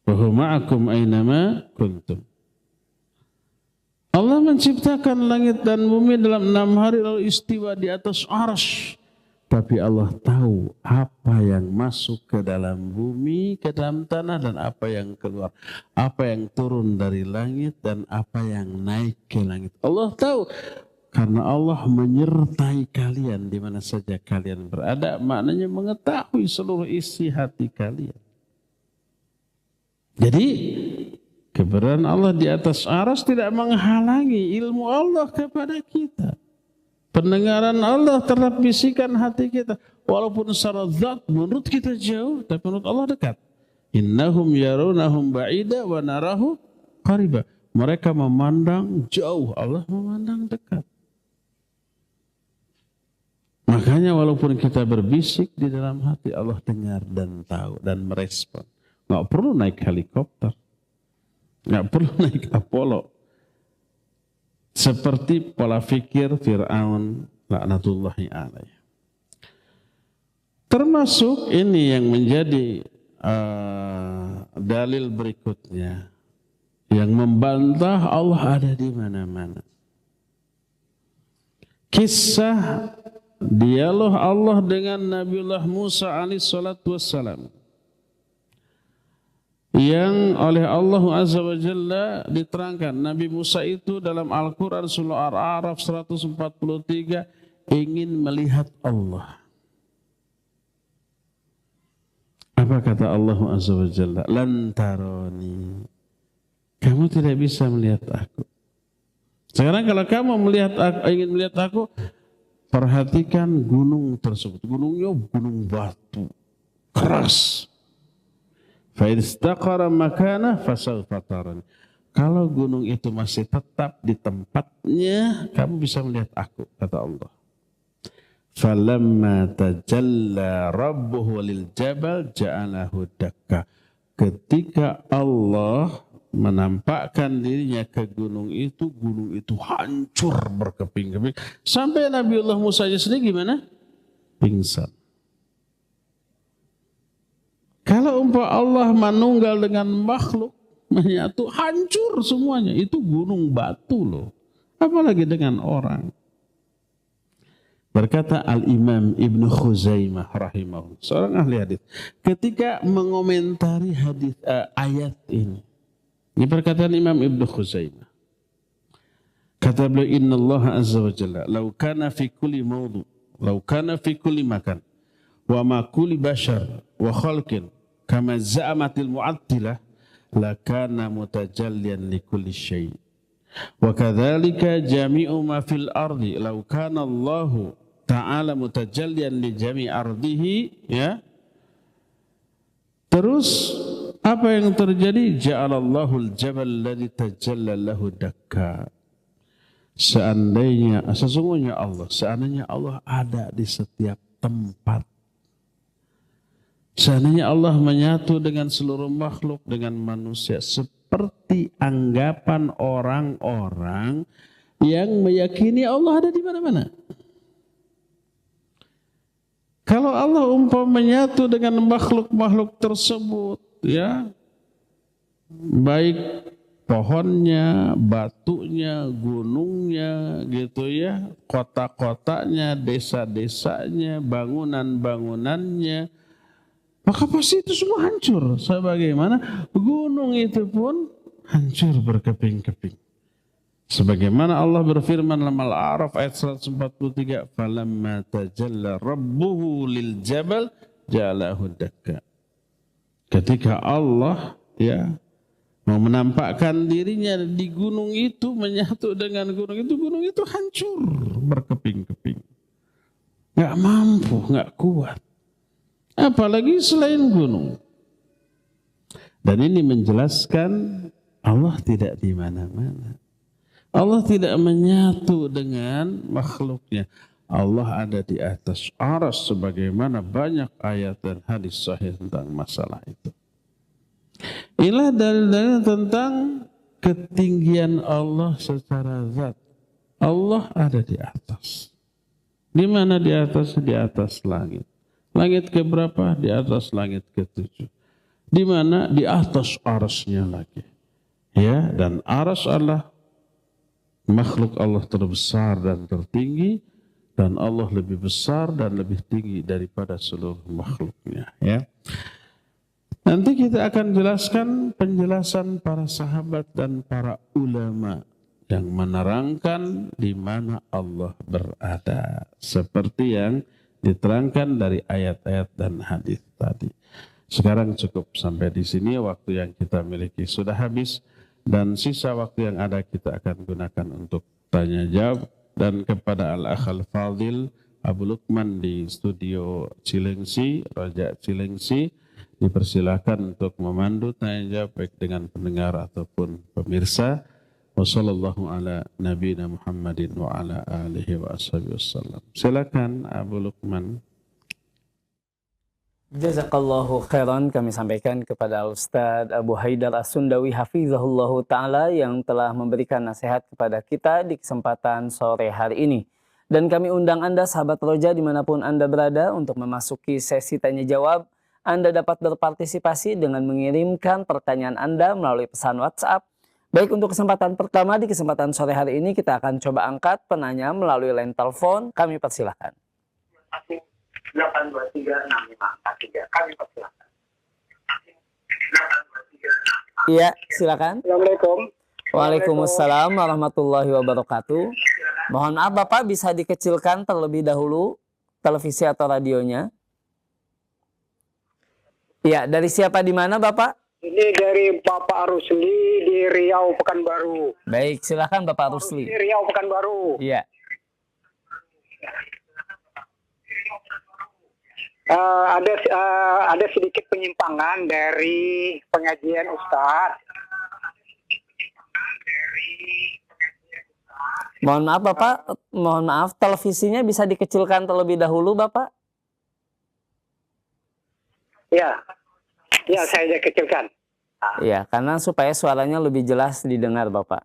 Wa huwa ma'akum aina ma kuntum. Allah menciptakan langit dan bumi dalam 6 hari lalu istiwa di atas arsy. Tapi Allah tahu apa yang masuk ke dalam bumi, ke dalam tanah, dan apa yang keluar. Apa yang turun dari langit dan apa yang naik ke langit. Allah tahu. Karena Allah menyertai kalian di mana saja kalian berada. Maknanya mengetahui seluruh isi hati kalian. Jadi keberadaan Allah di atas arsy tidak menghalangi ilmu Allah kepada kita. Pendengaran Allah terhadap bisikan hati kita. Walaupun secara zat menurut kita jauh, tapi menurut Allah dekat. Innahum yarunahum ba'ida wa narahu qariba. Mereka memandang jauh, Allah memandang dekat. Makanya walaupun kita berbisik di dalam hati, Allah dengar dan tahu dan merespon. Nggak perlu naik helikopter. Nggak perlu naik Apollo. Seperti pola fikir Fir'aun laknatullahi alaih. Termasuk ini yang menjadi dalil berikutnya. Yang membantah Allah ada di mana-mana. Kisah dialog Allah dengan Nabiullah Musa alaihissalatu wassalam. Yang oleh Allah Azza wa Jalla diterangkan. Nabi Musa itu dalam Al-Quran surah Al-A'raf 143 ingin melihat Allah. Apa kata Allah Azza wa Jalla? Lan tarani. Kamu tidak bisa melihat aku. Sekarang kalau kamu ingin melihat aku, perhatikan gunung tersebut. Gunungnya gunung batu. Keras. Fa'idistaqara makana fasawfa tarani. Kalau gunung itu masih tetap di tempatnya, kamu bisa melihat aku, kata Allah. Falamma tajalla rabbuhu lil jabal ja'alahu dakka. Ketika Allah menampakkan dirinya ke gunung itu hancur berkeping-keping. Sampai Nabiullah Musa sendiri gimana? Pingsan. Kalau umpama Allah manunggal dengan makhluk, menyatu, hancur semuanya. Itu gunung batu loh. Apalagi dengan orang. Berkata Al-Imam Ibnu Khuzaimah rahimahullah, seorang ahli hadis, ketika mengomentari ayat ini. Ini perkataan Imam Ibnu Khuzaimah. Kata beliau, Inna Allah Azza wa Jalla, Lau kana fi kulli mawdu, lau kana fi kulli makan, wa ma kulli bashar, wa khalqin, kama za'amatil mu'attilah, lakana mutajallian li kulli syai'. Wa kadzalika jami'u ma fil ardi, lau kana Allahu ta'ala mutajallian li jami' ardihi, ya. Terus apa yang terjadi? Ja'alallahu al-jabal ladzi tajalla lahu dakka. Sesungguhnya Allah ada di setiap tempat. Seandainya Allah menyatu dengan seluruh makhluk, dengan manusia, seperti anggapan orang-orang yang meyakini Allah ada di mana-mana. Kalau Allah menyatu dengan makhluk-makhluk tersebut, ya, baik pohonnya, batunya, gunungnya, gitu ya, kota-kotanya, desa-desanya, bangunan-bangunannya, maka pasti itu semua hancur. Sebagaimana gunung itu pun hancur berkeping-keping. Sebagaimana Allah berfirman dalam Al-A'raf ayat 143, falamma tajalla rabbuhu lil jabal ja'alahu dakka. Ketika Allah, ya, mau menampakkan dirinya di gunung itu, menyatu dengan gunung itu hancur berkeping-keping. Nggak mampu, nggak kuat. Apalagi selain gunung. Dan ini menjelaskan Allah tidak di mana-mana. Allah tidak menyatu dengan makhluknya. Allah ada di atas arsy, sebagaimana banyak ayat dan hadis sahih tentang masalah itu. Inilah dalil-dalil tentang ketinggian Allah secara zat. Allah ada di atas. Di mana di atas? Di atas langit. Langit keberapa? Di atas langit ke-7. Di mana? Di atas arsy-Nya lagi. Ya, dan arsy Allah Makhluk Allah terbesar dan tertinggi, dan Allah lebih besar dan lebih tinggi daripada seluruh makhluknya. Ya. Nanti kita akan jelaskan penjelasan para sahabat dan para ulama yang menerangkan di mana Allah berada, seperti yang diterangkan dari ayat-ayat dan hadis tadi. Sekarang cukup sampai di sini, waktu yang kita miliki sudah habis. Dan sisa waktu yang ada kita akan gunakan untuk tanya jawab. Dan kepada Al-Akh Al-Fadhil Abu Lukman di studio Cilengsi, Raja Cilengsi, dipersilakan untuk memandu tanya jawab baik dengan pendengar ataupun pemirsa. Wassallallahu ala nabiyina Muhammadin wa ala alihi wa ashabihi wassalam. Silakan Abu Lukman. Jazakallahu khairan, kami sampaikan kepada Ustadz Abu Haidar As-Sundawi hafizahullahu ta'ala yang telah memberikan nasihat kepada kita di kesempatan sore hari ini. Dan kami undang Anda sahabat Roja dimanapun Anda berada untuk memasuki sesi tanya jawab. Anda dapat berpartisipasi dengan mengirimkan pertanyaan Anda melalui pesan WhatsApp. Baik, untuk kesempatan pertama di kesempatan sore hari ini kita akan coba angkat penanya melalui line telepon. Kami persilahkan. 8236543. Kami persilakan. Iya, silakan. Assalamualaikum. Waalaikumsalam warahmatullahi wabarakatuh. Mohon maaf Bapak, bisa dikecilkan terlebih dahulu televisi atau radionya. Iya, dari siapa di mana Bapak? Ini dari Bapak Rusli di Riau Pekanbaru. Baik, silakan Bapak Rusli. Di Riau Pekanbaru. Iya. Ada sedikit penyimpangan dari pengajian Ustadz. Mohon maaf Bapak, mohon maaf televisinya bisa dikecilkan terlebih dahulu Bapak. Ya, saya kecilkan. Iya, karena supaya suaranya lebih jelas didengar Bapak.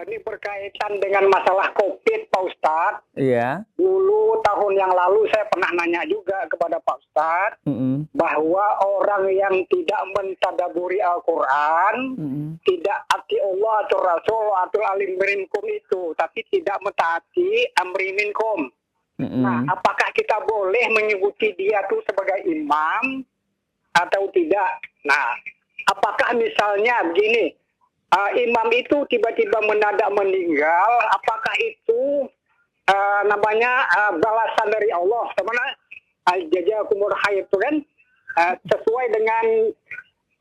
Ini berkaitan dengan masalah COVID, Pak Ustadz. Iya. Dulu tahun yang lalu saya pernah nanya juga kepada Pak Ustadz bahwa orang yang tidak mentadaburi Al-Quran, tidak ati Allah atau Rasul atau alim minkum itu, tapi tidak mentaati amri minkum. Nah, apakah kita boleh menyebut dia itu sebagai imam atau tidak? Nah, apakah misalnya begini, imam itu tiba-tiba mendadak meninggal, apakah itu namanya balasan dari Allah? Semana jazakumur khair itu kan sesuai dengan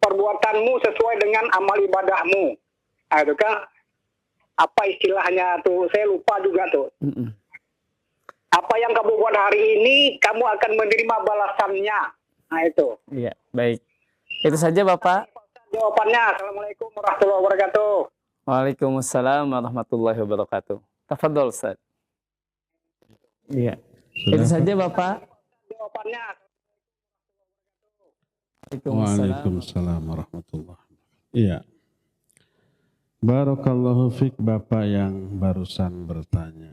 perbuatanmu, sesuai dengan amal ibadahmu. Itu kan apa istilahnya tuh, saya lupa juga tuh. Apa yang kamu buat hari ini, kamu akan menerima balasannya. Nah itu. Iya, baik. Itu saja Bapak. Jawabannya. Assalamualaikum warahmatullahi wabarakatuh. Waalaikumsalam warahmatullahi wabarakatuh. Tafadhol Ustaz. Iya. Itu saja Bapak. Jawabannya. Waalaikumsalam warahmatullahi wabarakatuh. Iya. Barakallahu fiik Bapak yang barusan bertanya.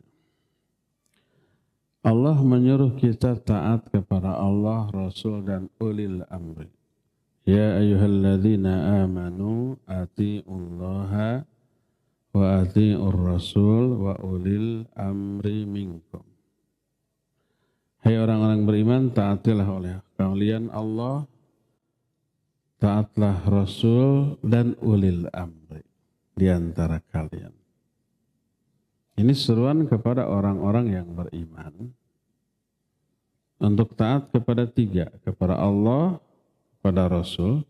Allah menyuruh kita taat kepada Allah, Rasul dan ulil amri. Ya ayyuhalladzina amanu atiullaha wa atiur rasul wa ulil amri minkum. Hai orang-orang beriman, taatilah oleh kalian Allah, taatlah Rasul dan ulil amri di antara kalian. Ini seruan kepada orang-orang yang beriman untuk taat kepada tiga, kepada Allah, kepada Rasul.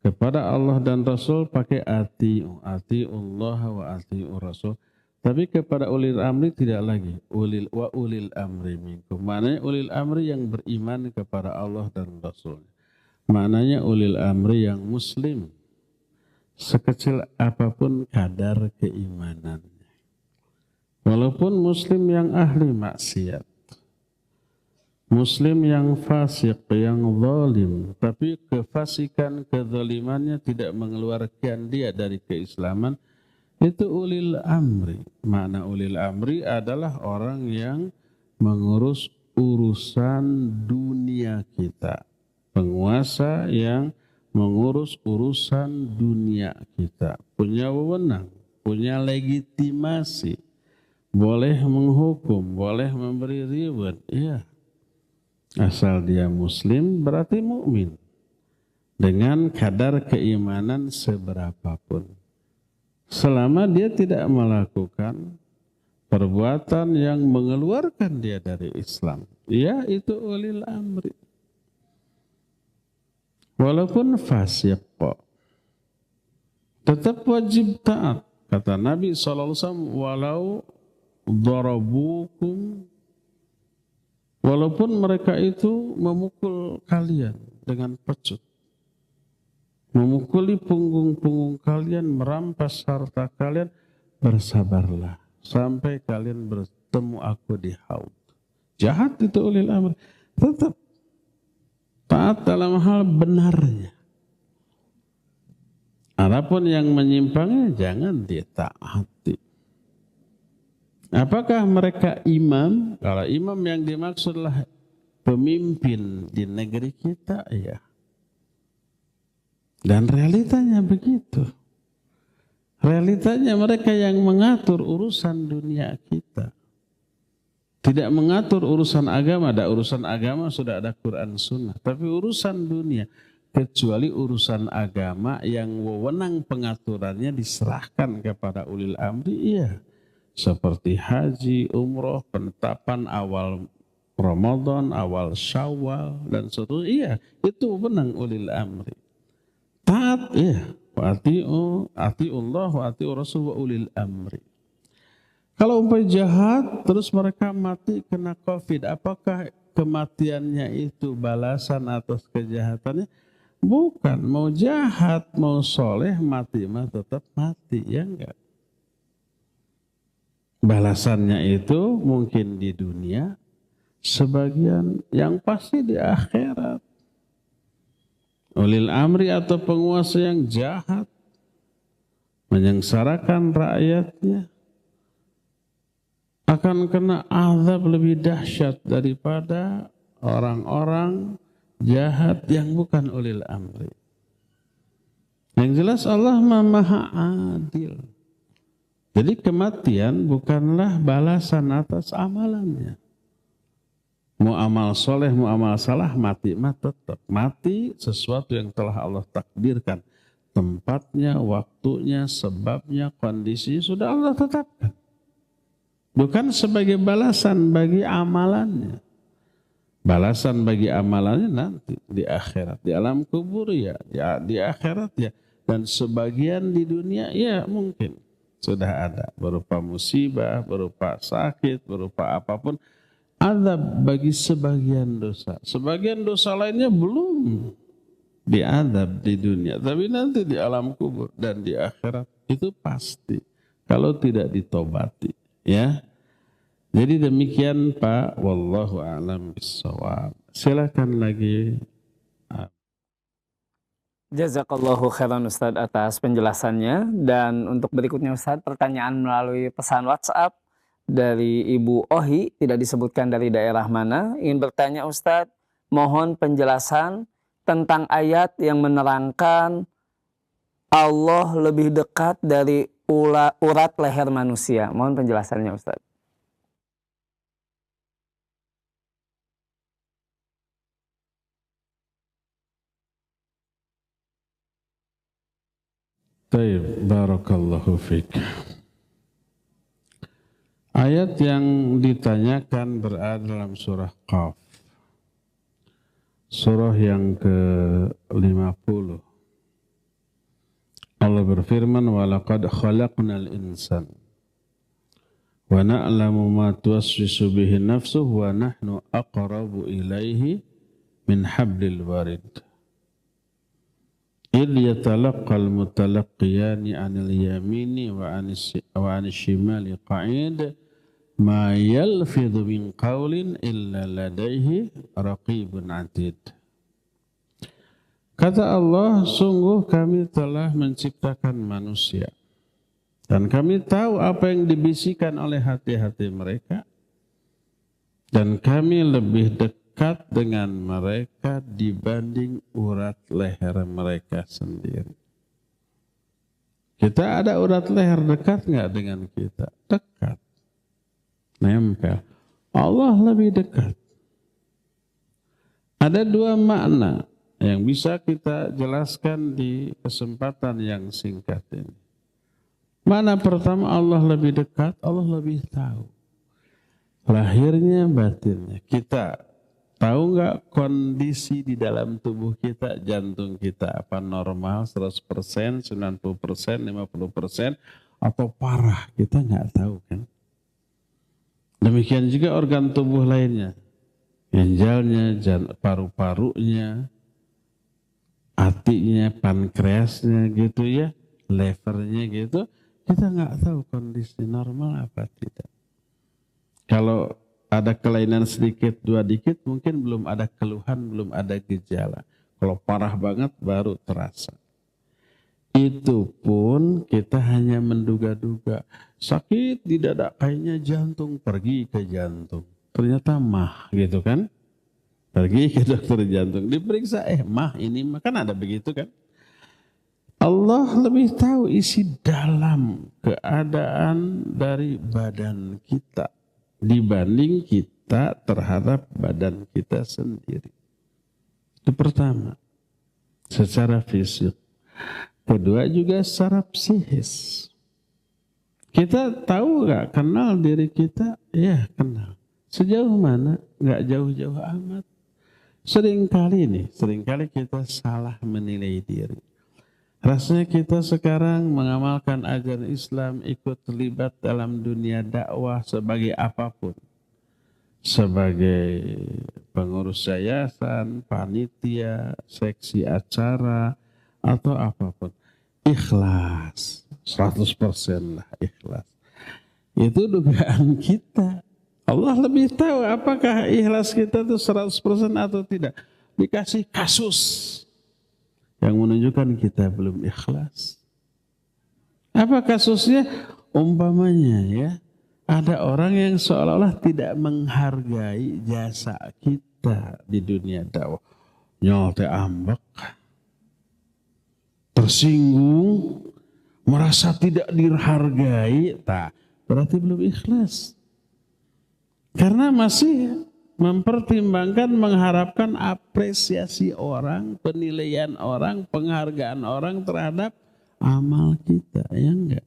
Kepada Allah dan Rasul pakai atiullah wa atiur Rasul. Tapi kepada ulil amri tidak lagi. Ulil amri minkum. Maknanya ulil amri yang beriman kepada Allah dan Rasul. Maknanya ulil amri yang muslim. Sekecil apapun kadar keimanannya. Walaupun muslim yang ahli maksiat. Muslim yang fasik, yang zalim. Tapi kefasikan, kezalimannya tidak mengeluarkan dia dari keislaman. Itu ulil amri. Makna ulil amri adalah orang yang mengurus urusan dunia kita. Penguasa yang mengurus urusan dunia kita. Punya wewenang. punya legitimasi, boleh menghukum, boleh memberi reward, iya. Asal dia muslim berarti mukmin dengan kadar keimanan seberapapun. Selama dia tidak melakukan perbuatan yang mengeluarkan dia dari Islam, ya itu ulil amri. Walaupun fasik kok, tetap wajib taat. Kata Nabi SAW, walau darabukum, walaupun mereka itu memukul kalian dengan pecut, memukuli punggung-punggung kalian, merampas harta kalian, bersabarlah sampai kalian bertemu aku di haud. Jahat itu ulil amri, tetap taat dalam hal benarnya. Adapun yang menyimpangnya jangan ditaati. Apakah mereka imam? Kalau imam yang dimaksudlah pemimpin di negeri kita, ya. Dan realitanya begitu. Realitanya mereka yang mengatur urusan dunia kita. Tidak mengatur urusan agama. Ada urusan agama sudah ada Quran Sunnah. Tapi urusan dunia, kecuali urusan agama yang wewenang pengaturannya diserahkan kepada ulil amri, iya. Seperti haji, umroh, penetapan awal Ramadan, awal Syawal, dan seterusnya, iya. Itu wewenang ulil amri. Taat, iya. Ati'ullah wa ati'ur rasul wa ulil amri. Kalau umpamanya jahat, terus mereka mati kena COVID, apakah kematiannya itu balasan atas kejahatannya? Bukan, mau jahat, mau soleh, mati mah tetap mati, ya enggak? Balasannya itu mungkin di dunia, sebagian yang pasti di akhirat. Ulil amri atau penguasa yang jahat, menyengsarakan rakyatnya, akan kena azab lebih dahsyat daripada orang-orang jahat yang bukan ulil amri. Yang jelas Allah Maha Adil. Jadi kematian bukanlah balasan atas amalannya. Mau amal soleh, mau amal salah, mati mah tetap. Mati sesuatu yang telah Allah takdirkan. Tempatnya, waktunya, sebabnya, kondisinya sudah Allah tetapkan. Bukan sebagai balasan bagi amalannya. Balasan bagi amalannya nanti di akhirat. Di alam kubur ya, di akhirat ya. Dan sebagian di dunia ya mungkin sudah ada. Berupa musibah, berupa sakit, berupa apapun. Azab bagi sebagian dosa. Sebagian dosa lainnya belum diazab di dunia. Tapi nanti di alam kubur dan di akhirat itu pasti. Kalau tidak ditobati. Ya, jadi demikian Pak, wallahu a'lam bissawab. Silakan lagi. Jazakallahu khairan Ustaz atas penjelasannya. Dan untuk berikutnya Ustaz, pertanyaan melalui pesan WhatsApp dari Ibu Ohi, tidak disebutkan dari daerah mana, ingin bertanya Ustaz, mohon penjelasan tentang ayat yang menerangkan Allah lebih dekat dari urat leher manusia. Mohon penjelasannya Ustaz. Baik, barakallahu fiik. Ayat yang ditanyakan berada dalam surah Qaf. Surah yang ke-50. Allah berfirman, وَلَقَدْ خَلَقْنَا الْإِنسَانَ وَنَعْلَمُ مَا تُوَسْوِسُ بِهِ نَفْسُهُ وَنَحْنُ أَقْرَبُ إِلَيْهِ مِنْ حَبْلِ الْوَرِيدِ إِذْ يَتَلَقَّى الْمُتَلَقِّيَانِ عَنِ الْيَمِينِ وَعَنِ الشِّمَالِ قَعِيدٌ مَا يَلْفِظُ مِنْ قَوْلٍ إِلَّا لَدَيْهِ رَقِيبٌ عَتِيدٌ. Kata Allah, sungguh kami telah menciptakan manusia. Dan kami tahu apa yang dibisikkan oleh hati-hati mereka. Dan kami lebih dekat dengan mereka dibanding urat leher mereka sendiri. Kita ada urat leher, dekat nggak dengan kita? Dekat. Nempel. Allah lebih dekat. Ada dua makna yang bisa kita jelaskan di kesempatan yang singkat ini. Makna pertama, Allah lebih dekat, Allah lebih tahu. Lahirnya, batinnya. Kita tahu nggak kondisi di dalam tubuh kita, jantung kita apa normal 100%, 90%, 50%, atau parah? Kita nggak tahu kan. Demikian juga organ tubuh lainnya. Ginjalnya, paru-parunya, hatinya, pankreasnya gitu ya, levernya gitu, kita nggak tahu kondisi normal apa tidak. Kalau ada kelainan sedikit, dua dikit, mungkin belum ada keluhan, belum ada gejala. Kalau parah banget baru terasa. Itu pun kita hanya menduga-duga. Sakit di dada, kayaknya jantung, pergi ke jantung. Ternyata mah gitu kan. Pergi ke dokter jantung, diperiksa, mah ini mah, kan ada begitu kan. Allah lebih tahu isi dalam keadaan dari badan kita dibanding kita terhadap badan kita sendiri. Itu pertama, secara fisik. Kedua juga secara psikis. Kita tahu gak kenal diri kita? Ya kenal. Sejauh mana? Gak jauh-jauh amat. Seringkali kita salah menilai diri. Rasanya kita sekarang mengamalkan ajaran Islam, ikut terlibat dalam dunia dakwah sebagai apapun. Sebagai pengurus yayasan, panitia, seksi acara, atau apapun. Ikhlas, 100% lah ikhlas. Itu dugaan kita. Allah lebih tahu apakah ikhlas kita itu 100% atau tidak. Dikasih kasus yang menunjukkan kita belum ikhlas. Apa kasusnya? Umpamanya ya, ada orang yang seolah-olah tidak menghargai jasa kita di dunia dakwah. Nyolte ambek, tersinggung, merasa tidak dihargai, berarti belum ikhlas. Karena masih mempertimbangkan, mengharapkan apresiasi orang, penilaian orang, penghargaan orang terhadap amal kita, ya enggak?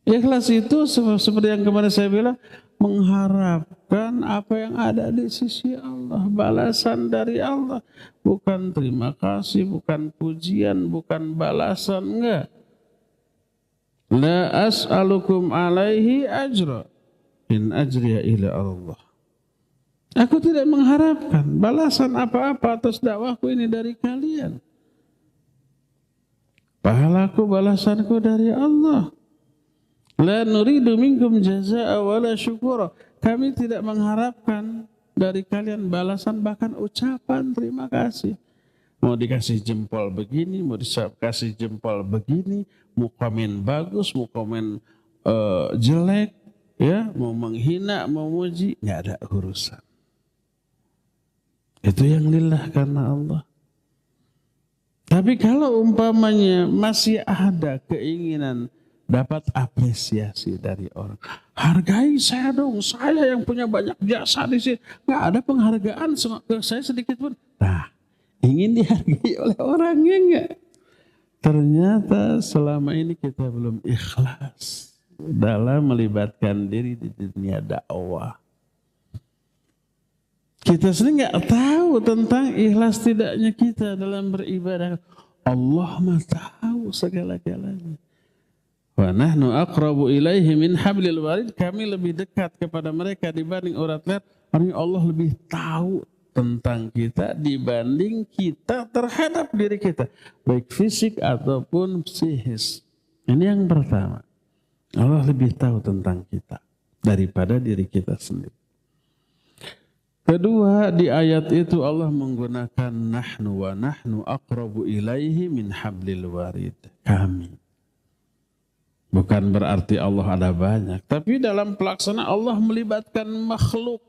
Ikhlas itu seperti yang kemarin saya bilang, mengharapkan apa yang ada di sisi Allah, balasan dari Allah, bukan terima kasih, bukan pujian, bukan balasan, enggak. La as'alukum alaihi ajra. In ajriya ila Allah. Aku tidak mengharapkan balasan apa-apa atas dakwahku ini dari kalian. Pahalaku, balasanku dari Allah. La nuridu minkum jazaa'a wala syukura. Kami tidak mengharapkan dari kalian balasan, bahkan ucapan terima kasih. Mau dikasih jempol begini, mau dikasih jempol begini, mau komen bagus, mau komen jelek, ya, mau menghina, mau muji, nggak ada urusan. Itu yang lillah karena Allah. Tapi kalau umpamanya masih ada keinginan dapat apresiasi dari orang, hargai saya dong, saya yang punya banyak jasa di sini, nggak ada penghargaan ke saya sedikit pun. Nah, ingin dihargai oleh orangnya enggak? Ternyata selama ini kita belum ikhlas dalam melibatkan diri di dunia dakwah. Kita sendiri nggak tahu tentang ikhlas tidaknya kita dalam beribadah. Allah mah tahu segala-galanya. Wa nahnu aqrabu ilaihi min hablil warid. Kami lebih dekat kepada mereka dibanding urat leher. Artinya Allah lebih tahu tentang kita dibanding kita terhadap diri kita, baik fisik ataupun psikis. Ini yang pertama. Allah lebih tahu tentang kita daripada diri kita sendiri. Kedua, di ayat itu Allah menggunakan nahnu wa nahnu aqrabu ilaihi min hablil warid. Kami. Bukan berarti Allah ada banyak, tapi dalam pelaksanaan Allah melibatkan makhluk.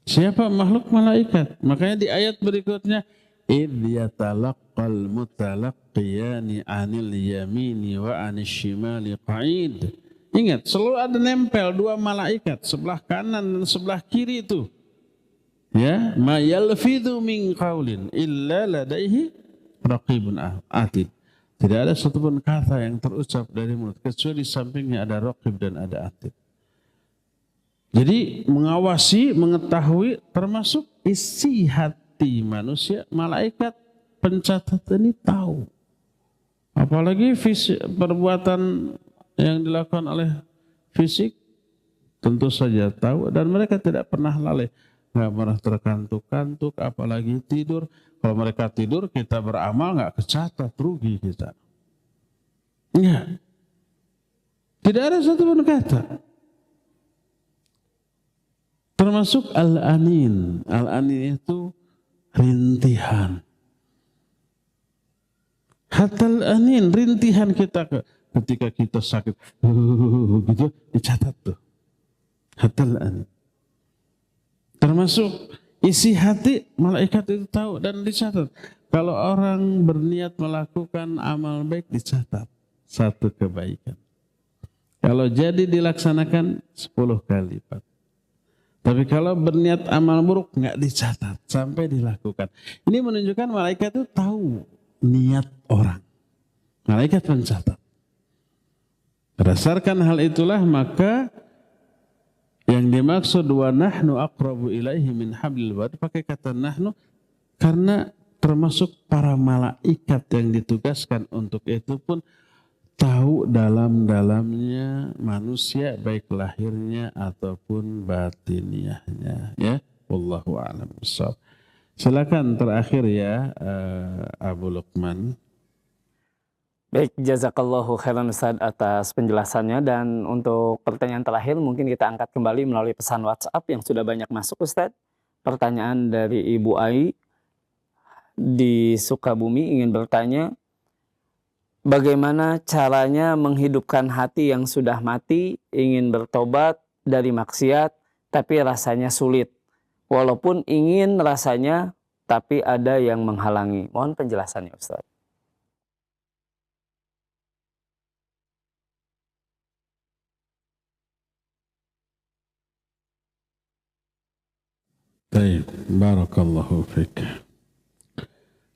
Siapa makhluk? Malaikat. Makanya di ayat berikutnya, idh yatalaqqal mutalaqqiyani 'anil yamini wa 'anil shimali qa'id. Ingat, selalu ada nempel dua malaikat, sebelah kanan dan sebelah kiri itu. Ya, ma yalfidhu min qaulin illa ladaihi raqibun atid. Tidak ada satupun kata yang terucap dari mulut kecuali di sampingnya ada raqib dan ada atid. Jadi mengawasi, mengetahui termasuk isi hati manusia, malaikat pencatat ini tahu. Apalagi perbuatan yang dilakukan oleh fisik tentu saja tahu dan mereka tidak pernah lalai, nggak pernah terkantuk-kantuk, apalagi tidur. Kalau mereka tidur kita beramal nggak kecatat, rugi kita. Enggak. Tidak ada satupun kata. Termasuk al-anin. Al-anin itu rintihan. Hatta al-anin, rintihan kita ketika kita sakit, gitu dicatat tuh. Hatal an. Termasuk isi hati malaikat itu tahu dan dicatat. Kalau orang berniat melakukan amal baik dicatat satu kebaikan. Kalau jadi dilaksanakan 10 kali lipat. Tapi kalau berniat amal buruk nggak dicatat sampai dilakukan. Ini menunjukkan malaikat itu tahu niat orang. Malaikat mencatat. Berdasarkan hal itulah maka yang dimaksud wa nahnu aqrabu ilaihi min hablil warid, pakai kata nahnu karena termasuk para malaikat yang ditugaskan untuk itu pun tahu dalam-dalamnya manusia baik lahirnya ataupun batiniahnya, ya. Wallahu a'lam bishawab. Silakan terakhir ya Abu Luqman. Baik, jazakallahu khairan Ustaz atas penjelasannya, dan untuk pertanyaan terakhir mungkin kita angkat kembali melalui pesan WhatsApp yang sudah banyak masuk Ustaz. Pertanyaan dari Ibu Ai di Sukabumi ingin bertanya, bagaimana caranya menghidupkan hati yang sudah mati, ingin bertobat dari maksiat tapi rasanya sulit. Walaupun ingin rasanya tapi ada yang menghalangi. Mohon penjelasannya Ustaz. Baik, barakallahu fiik.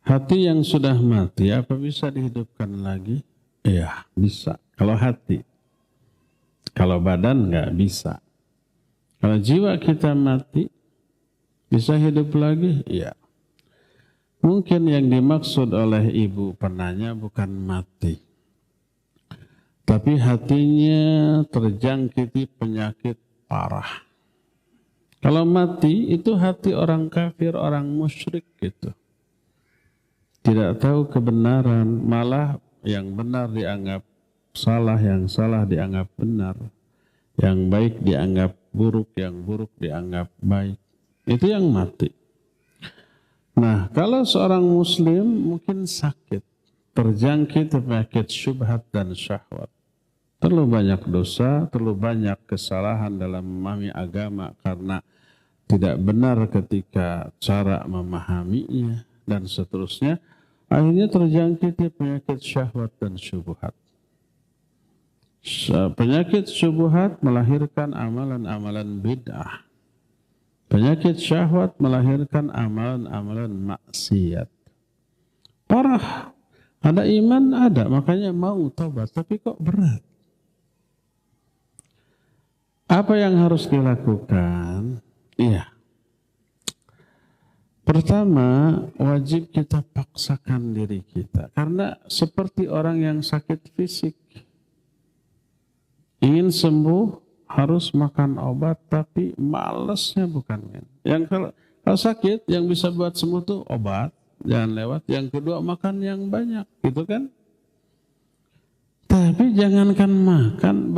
Hati yang sudah mati apa bisa dihidupkan lagi? Iya, bisa. Kalau hati. Kalau badan nggak bisa. Kalau jiwa kita mati, bisa hidup lagi? Iya. Mungkin yang dimaksud oleh ibu penanya bukan mati. Tapi hatinya terjangkiti penyakit parah. Kalau mati itu hati orang kafir, orang musyrik gitu. Tidak tahu kebenaran, malah yang benar dianggap salah, yang salah dianggap benar. Yang baik dianggap buruk, yang buruk dianggap baik. Itu yang mati. Nah, kalau seorang muslim mungkin sakit, terjangkit penyakit syubhat dan syahwat. Terlalu banyak dosa, terlalu banyak kesalahan dalam memahami agama karena tidak benar ketika cara memahaminya dan seterusnya. Akhirnya terjangkiti penyakit syahwat dan syubhat. Penyakit syubhat melahirkan amalan-amalan bid'ah. Penyakit syahwat melahirkan amalan-amalan maksiat. Parah. Ada iman, ada. Makanya mau tobat, tapi kok berat. Apa yang harus dilakukan? Iya. Pertama, wajib kita paksakan diri kita. Karena seperti orang yang sakit fisik. Ingin sembuh, harus makan obat, tapi malesnya bukan main. Yang kalau sakit, yang bisa buat sembuh tuh obat, jangan lewat. Yang kedua, makan yang banyak, gitu kan? Tapi jangankan makan,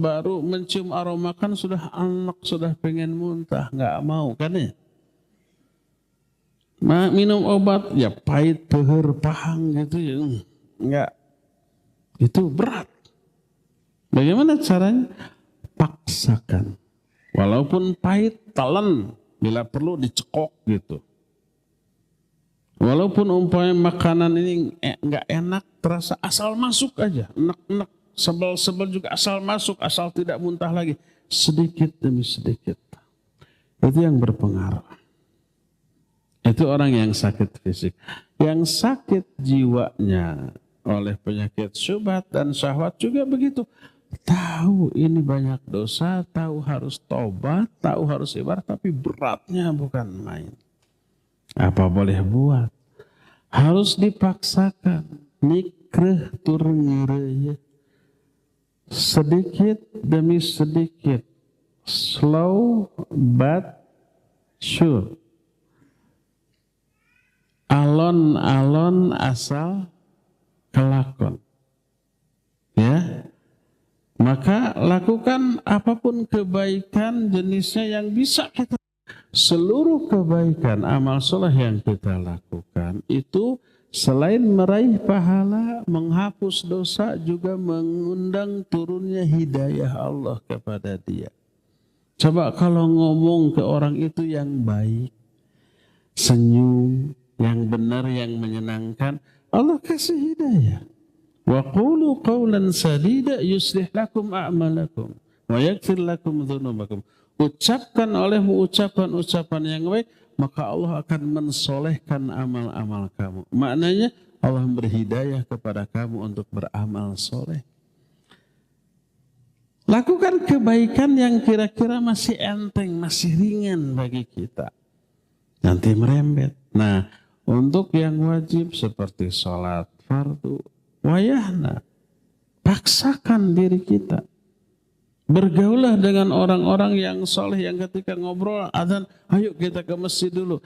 baru mencium aroma makan sudah anak, sudah pengen muntah, nggak mau kan ya? Minum obat ya pahit, peher, pahang gitu ya, nggak. Itu berat. Bagaimana caranya? Paksakan. Walaupun pahit, telan, bila perlu dicekok gitu. Walaupun umpamanya makanan ini nggak enak, terasa asal masuk aja, enak-enak, sebel-sebel juga asal masuk, asal tidak muntah lagi, sedikit demi sedikit. Itu yang berpengaruh. Itu orang yang sakit fisik. Yang sakit jiwanya oleh penyakit syubhat dan syahwat juga begitu. Tahu ini banyak dosa, tahu harus tobat, tahu harus ibadah, tapi beratnya bukan main. Apa boleh buat? Harus dipaksakan. Nikreh tur ngireuh. Sedikit demi sedikit. Slow but sure. Alon-alon asal kelakon. Ya. Maka lakukan apapun kebaikan jenisnya yang bisa kita. Seluruh kebaikan amal soleh yang kita lakukan itu selain meraih pahala, menghapus dosa, juga mengundang turunnya hidayah Allah kepada dia. Coba kalau ngomong ke orang itu yang baik, senyum, yang benar, yang menyenangkan, Allah kasih hidayah. Wa qulu qawlan sadida yuslih lakum a'malakum wa yaghfir lakum dzunubakum. Ucapkan olehmu ucapan-ucapan yang baik, maka Allah akan mensolehkan amal-amal kamu. Maknanya Allah memberi hidayah kepada kamu untuk beramal soleh. Lakukan kebaikan yang kira-kira masih enteng, masih ringan bagi kita. Nanti merembet. Nah, untuk yang wajib seperti sholat fardu, wayahna, paksakan diri kita. Bergaulah dengan orang-orang yang soleh yang ketika ngobrol adzan, ayo kita ke masjid dulu.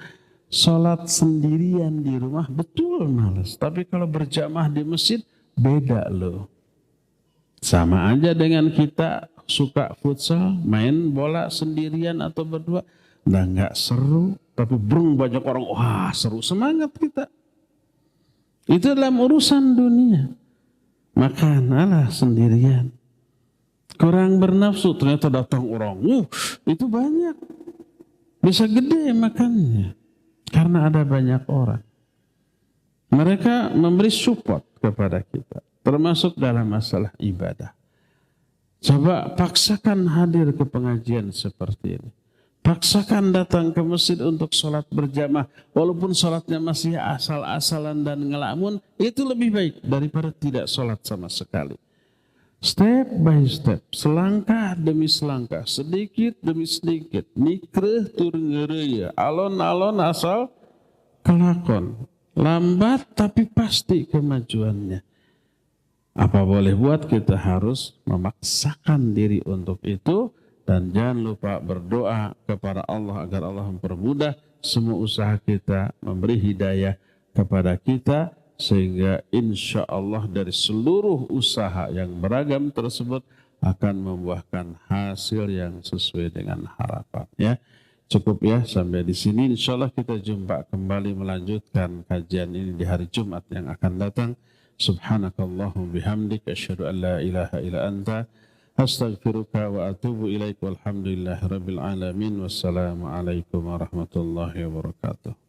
Sholat sendirian di rumah betul malas, tapi kalau berjamaah di masjid beda loh. Sama aja dengan kita suka futsal, main bola sendirian atau berdua, nggak seru, tapi banyak orang, wah seru, semangat kita. Itu dalam urusan dunia. Makanlah sendirian. Kurang bernafsu, ternyata datang orang. Itu banyak. Bisa gede makannya. Karena ada banyak orang. Mereka memberi support kepada kita. Termasuk dalam masalah ibadah. Coba paksakan hadir ke pengajian seperti ini. Paksakan datang ke masjid untuk sholat berjamaah. Walaupun sholatnya masih asal-asalan dan ngelamun, itu lebih baik daripada tidak sholat sama sekali. Step by step, selangkah demi selangkah, sedikit demi sedikit, nikreh tur ngeureuyeuh, alon-alon asal kelakon. Lambat tapi pasti kemajuannya. Apa boleh buat, kita harus memaksakan diri untuk itu. Dan jangan lupa berdoa kepada Allah agar Allah mempermudah semua usaha kita, memberi hidayah kepada kita, sehingga insya Allah dari seluruh usaha yang beragam tersebut akan membuahkan hasil yang sesuai dengan harapan. Ya, cukup ya sampai di sini. Insya Allah kita jumpa kembali melanjutkan kajian ini di hari Jumat yang akan datang. Subhanakallahumma bihamdik asyhadu an la ilaha illa anta astaghfiruka wa atubu ilaik walhamdulillahi rabbil alamin. Wassalamualaikum warahmatullahi wabarakatuh.